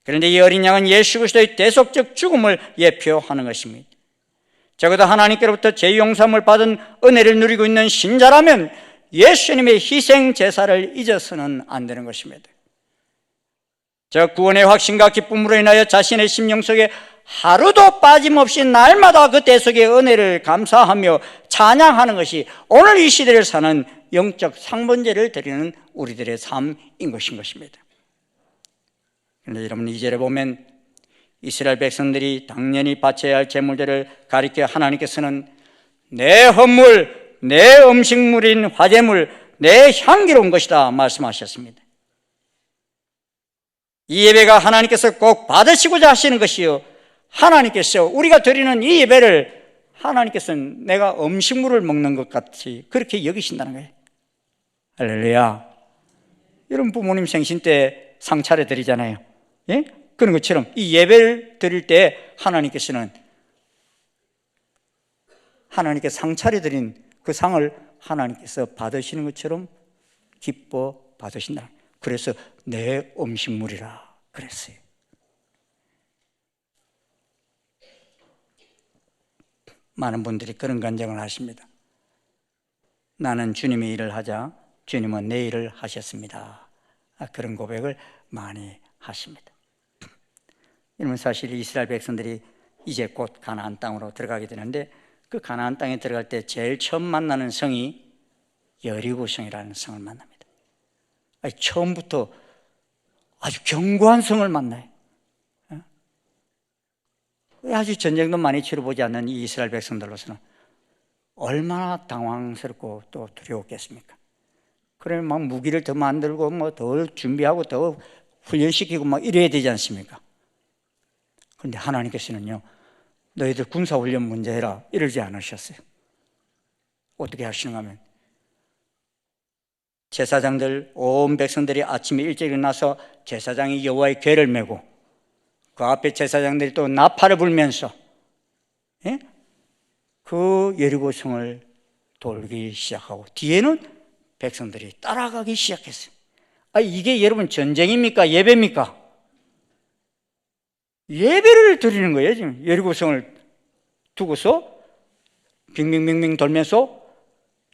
그런데 이 어린 양은 예수 그리스도의 대속적 죽음을 예표하는 것입니다. 적어도 하나님께로부터 죄 용서함을 받은 은혜를 누리고 있는 신자라면 예수님의 희생 제사를 잊어서는 안 되는 것입니다. 저 구원의 확신과 기쁨으로 인하여 자신의 심령 속에 하루도 빠짐없이 날마다 그 대속의 은혜를 감사하며 찬양하는 것이 오늘 이 시대를 사는 영적 상번제를 드리는 우리들의 삶인 것입니다. 그런데 여러분, 2절에 보면 이스라엘 백성들이 당연히 바쳐야 할 제물들을 가리켜 하나님께서는 내 헌물, 내 음식물인 화제물, 내 향기로운 것이다 말씀하셨습니다. 이 예배가 하나님께서 꼭 받으시고자 하시는 것이요, 하나님께서 우리가 드리는 이 예배를 하나님께서는 내가 음식물을 먹는 것 같이 그렇게 여기신다는 거예요. 할렐루야. 여러분, 부모님 생신 때 상 차려 드리잖아요. 예? 그런 것처럼 이 예배를 드릴 때 하나님께서는 하나님께 상 차려 드린 그 상을 하나님께서 받으시는 것처럼 기뻐 받으신다. 그래서 내 음식물이라 그랬어요. 많은 분들이 그런 간증을 하십니다. 나는 주님의 일을 하자 주님은 내 일을 하셨습니다. 그런 고백을 많이 하십니다. 이러면 사실 이스라엘 백성들이 이제 곧 가나안 땅으로 들어가게 되는데, 그 가나안 땅에 들어갈 때 제일 처음 만나는 성이 여리고성이라는 성을 만납니다. 처음부터 아주 견고한 성을 만나요. 아주 전쟁도 많이 치러보지 않는 이 이스라엘 백성들로서는 얼마나 당황스럽고 또 두려웠겠습니까? 그러면 막 무기를 더 만들고 뭐 더 준비하고 더 훈련시키고 막 이래야 되지 않습니까? 그런데 하나님께서는요, 너희들 군사훈련 문제 해라 이러지 않으셨어요. 어떻게 하시는가 하면 제사장들, 온 백성들이 아침에 일찍 일어나서 제사장이 여호와의 궤를 메고 그 앞에 제사장들이 또 나팔을 불면서 그 여리고성을 돌기 시작하고 뒤에는 백성들이 따라가기 시작했어요. 이게 여러분 전쟁입니까? 예배입니까? 예배를 드리는 거예요. 지금 여리고성을 두고서 빙빙빙빙 돌면서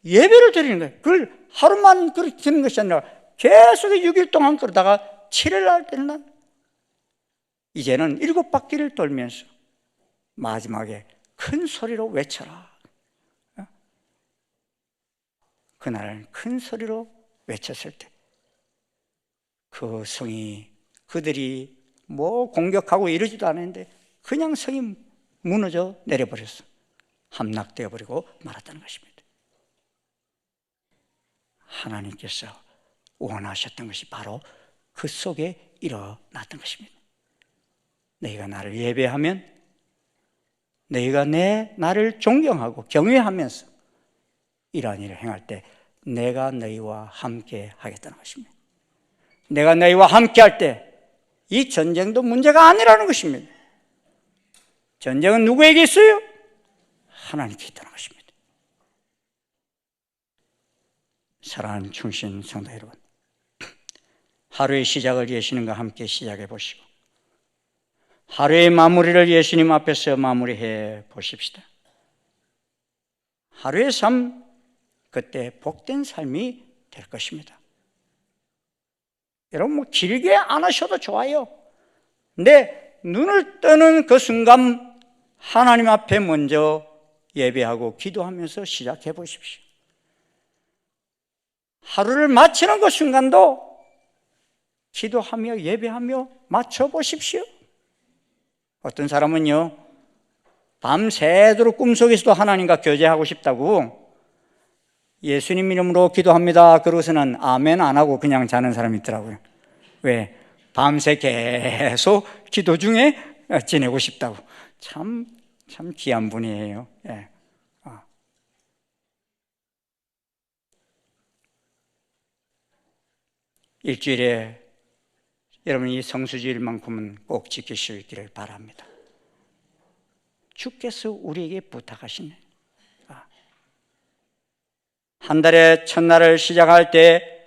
예배를 드리는 거예요. 그걸 하루만 그렇게 드리는 것이 아니라 계속 6일 동안 그러다가 7일 날 때는 이제는 7바퀴를 돌면서 마지막에 큰 소리로 외쳐라. 그날 큰 소리로 외쳤을 때 그 성이, 그들이 뭐 공격하고 이러지도 않았는데 그냥 성이 무너져 내려버렸어. 함락되어 버리고 말았다는 것입니다. 하나님께서 원하셨던 것이 바로 그 속에 일어났던 것입니다. 너희가 나를 예배하면, 너희가 나를 존경하고 경외하면서 이러한 일을 행할 때 내가 너희와 함께 하겠다는 것입니다. 내가 너희와 함께 할 때 이 전쟁도 문제가 아니라는 것입니다. 전쟁은 누구에게 있어요? 하나님께 있다는 것입니다. 사랑하는 충신 성도 여러분, 하루의 시작을 예수님과 함께 시작해 보시고 하루의 마무리를 예수님 앞에서 마무리해 보십시다. 하루의 삶, 그때 복된 삶이 될 것입니다. 여러분 길게 안 하셔도 좋아요. 근데 눈을 뜨는 그 순간 하나님 앞에 먼저 예배하고 기도하면서 시작해 보십시오. 하루를 마치는 그 순간도 기도하며 예배하며 맞춰 보십시오. 어떤 사람은요, 밤새도록 꿈속에서도 하나님과 교제하고 싶다고 예수님 이름으로 기도합니다 그러고서는 아멘 안 하고 그냥 자는 사람이 있더라고요. 왜? 밤새 계속 기도 중에 지내고 싶다고. 참 귀한 분이에요. 예. 일주일에 여러분 이 성수주일만큼은 꼭 지키시기를 바랍니다. 주께서 우리에게 부탁하시네. 한 달의 첫날을 시작할 때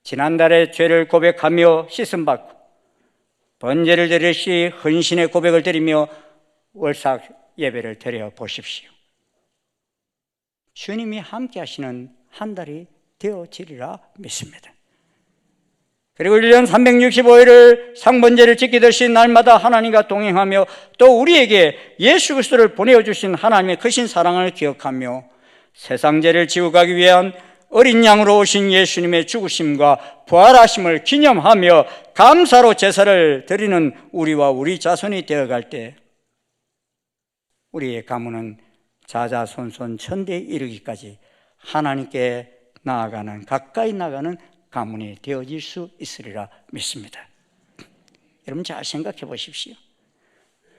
지난달의 죄를 고백하며 씻음받고 번제를 드리시 헌신의 고백을 드리며 월삭 예배를 드려 보십시오. 주님이 함께 하시는 한 달이 되어지리라 믿습니다. 그리고 1년 365일을 상번제를 지키듯이 날마다 하나님과 동행하며 또 우리에게 예수 그리스도를 보내주신 하나님의 크신 사랑을 기억하며 세상 죄를 지고 가기 위한 어린 양으로 오신 예수님의 죽으심과 부활하심을 기념하며 감사로 제사를 드리는 우리와 우리 자손이 되어갈 때 우리의 가문은 자자손손 천대에 이르기까지 하나님께 나아가는, 가까이 나가는 가문이 되어질 수 있으리라 믿습니다. 여러분 잘 생각해 보십시오.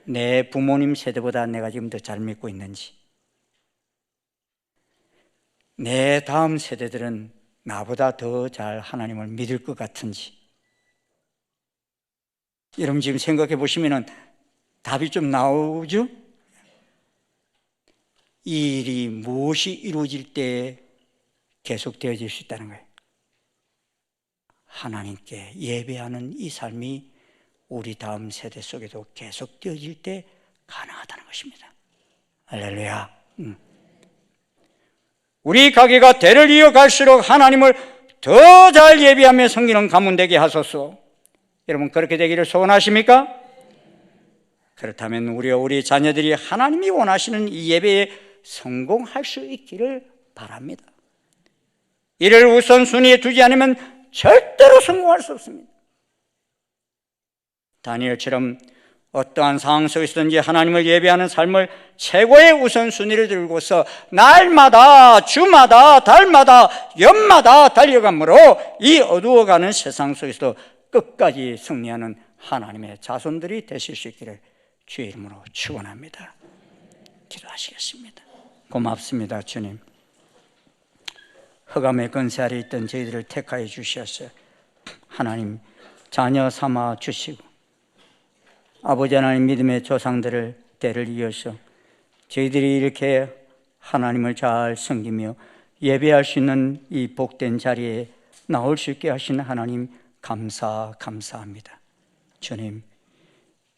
내 부모님 세대보다 내가 지금 더 잘 믿고 있는지, 내 다음 세대들은 나보다 더 잘 하나님을 믿을 것 같은지, 여러분 지금 생각해 보시면 답이 좀 나오죠? 이 일이 무엇이 이루어질 때 계속되어질 수 있다는 거예요. 하나님께 예배하는 이 삶이 우리 다음 세대 속에도 계속되어질 때 가능하다는 것입니다. 할렐루야. 우리 가게가 대를 이어갈수록 하나님을 더 잘 예배하며 섬기는 가문 되게 하소서. 여러분 그렇게 되기를 소원하십니까? 그렇다면 우리 자녀들이 하나님이 원하시는 이 예배에 성공할 수 있기를 바랍니다. 이를 우선순위에 두지 않으면 절대로 성공할 수 없습니다. 다니엘처럼 어떠한 상황 속에서든지 하나님을 예배하는 삶을 최고의 우선순위를 들고서 날마다, 주마다, 달마다, 연마다 달려가므로 이 어두워가는 세상 속에서도 끝까지 승리하는 하나님의 자손들이 되실 수 있기를 주의 이름으로 축원합니다. 기도하시겠습니다. 고맙습니다, 주님. 흑암의 권세 아래 있던 저희들을 택하여 주셨어요. 하나님 자녀 삼아 주시고 아버지 하나님 믿음의 조상들을 대를 이어서 저희들이 이렇게 하나님을 잘 섬기며 예배할 수 있는 이 복된 자리에 나올 수 있게 하신 하나님 감사합니다. 주님,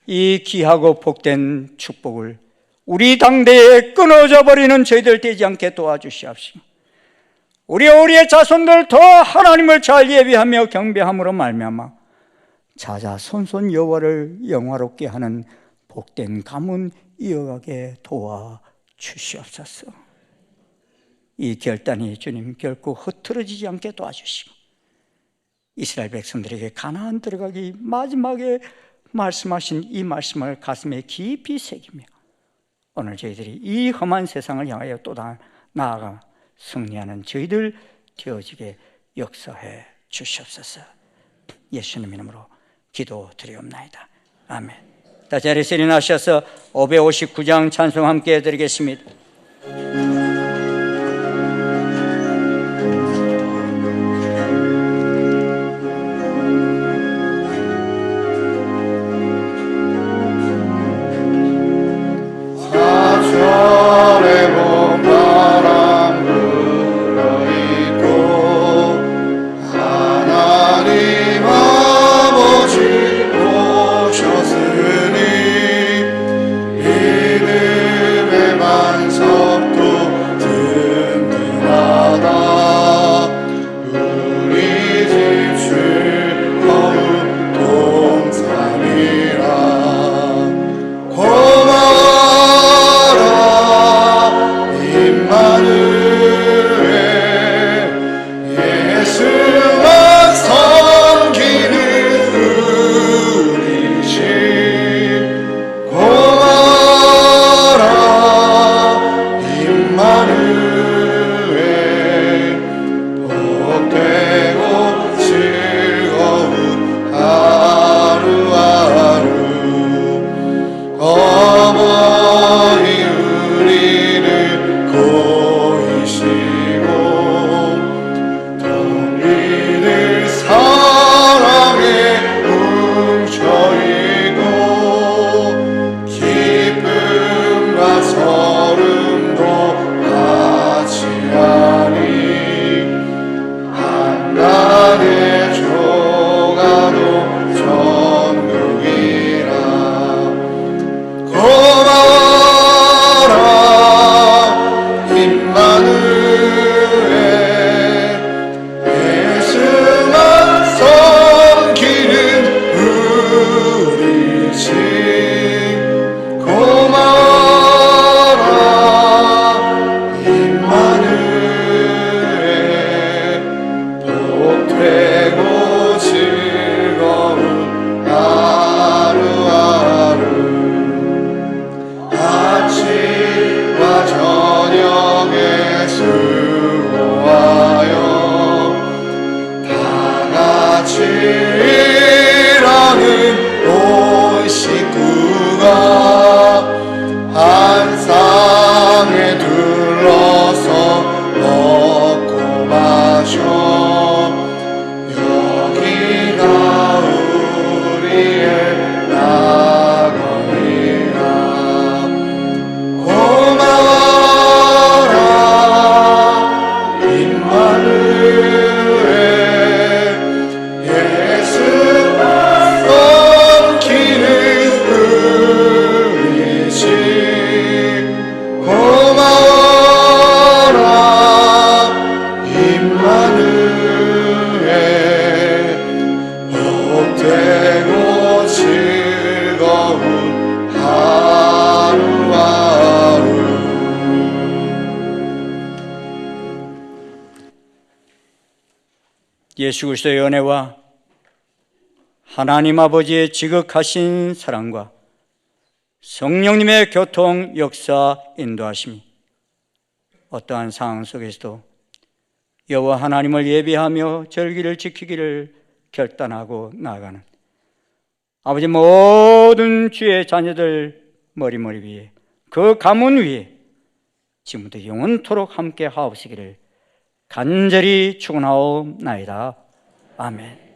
이 귀하고 복된 축복을 우리 당대에 끊어져 버리는 저희들 되지 않게 도와주시옵시고 우리의 자손들 더 하나님을 잘 예배하며 경배함으로 말미암아 자자손손 여호와를 영화롭게 하는 복된 가문 이어가게 도와주시옵소서. 이 결단이 주님 결코 흐트러지지 않게 도와주시고 이스라엘 백성들에게 가나안 들어가기 마지막에 말씀하신 이 말씀을 가슴에 깊이 새기며 오늘 저희들이 이 험한 세상을 향하여 또 나아가 승리하는 저희들 되어지게 역사해 주시옵소서. 예수님 이름으로 기도드리옵나이다. 아멘. 다 자리에서 일어나셔서 559장 찬송 함께 드리겠습니다. 사절의 봄바람 불어있고 하나님 아버지 오셨으니 믿음의 반석도 든든하다. 우리 집 즐거운 동산이라. 고마워라 임마누엘, 예수만 섬기는 우리 집. 고마워라 임마누엘, 복되고 즐거운 하루하루. 어머니 우리를 고이시고 동리들 사랑에 뭉쳐있고 기쁨과 서름도 같이 하니 한간의 조가로 전국이라. 고마워라 임마누엘, 예수만 섬기는 우리 집. 고마워라 임마누엘, 복되고 즐거운 하루하루. 아침과 저녁에 수고하여 다 같이 일하는 온 식구가 한 쌍에 둘러서 먹고 마셔. 여기가 우리의 낙원이라. 고마워라 임마누엘, 예수만 섬기는 우리 집. 고마워라 임마누엘, 복되고 즐거운 하루하루. 예수 그리스도의 은혜와 하나님 아버지의 지극하신 사랑과 성령님의 교통, 역사, 인도하심이 어떠한 상황 속에서도 여호와 하나님을 예배하며 절기를 지키기를 결단하고 나아가는 아버지 모든 주의 자녀들 머리머리 위에, 그 가문 위에 지금부터 영원토록 함께 하옵시기를 간절히 축원하옵나이다. 아멘.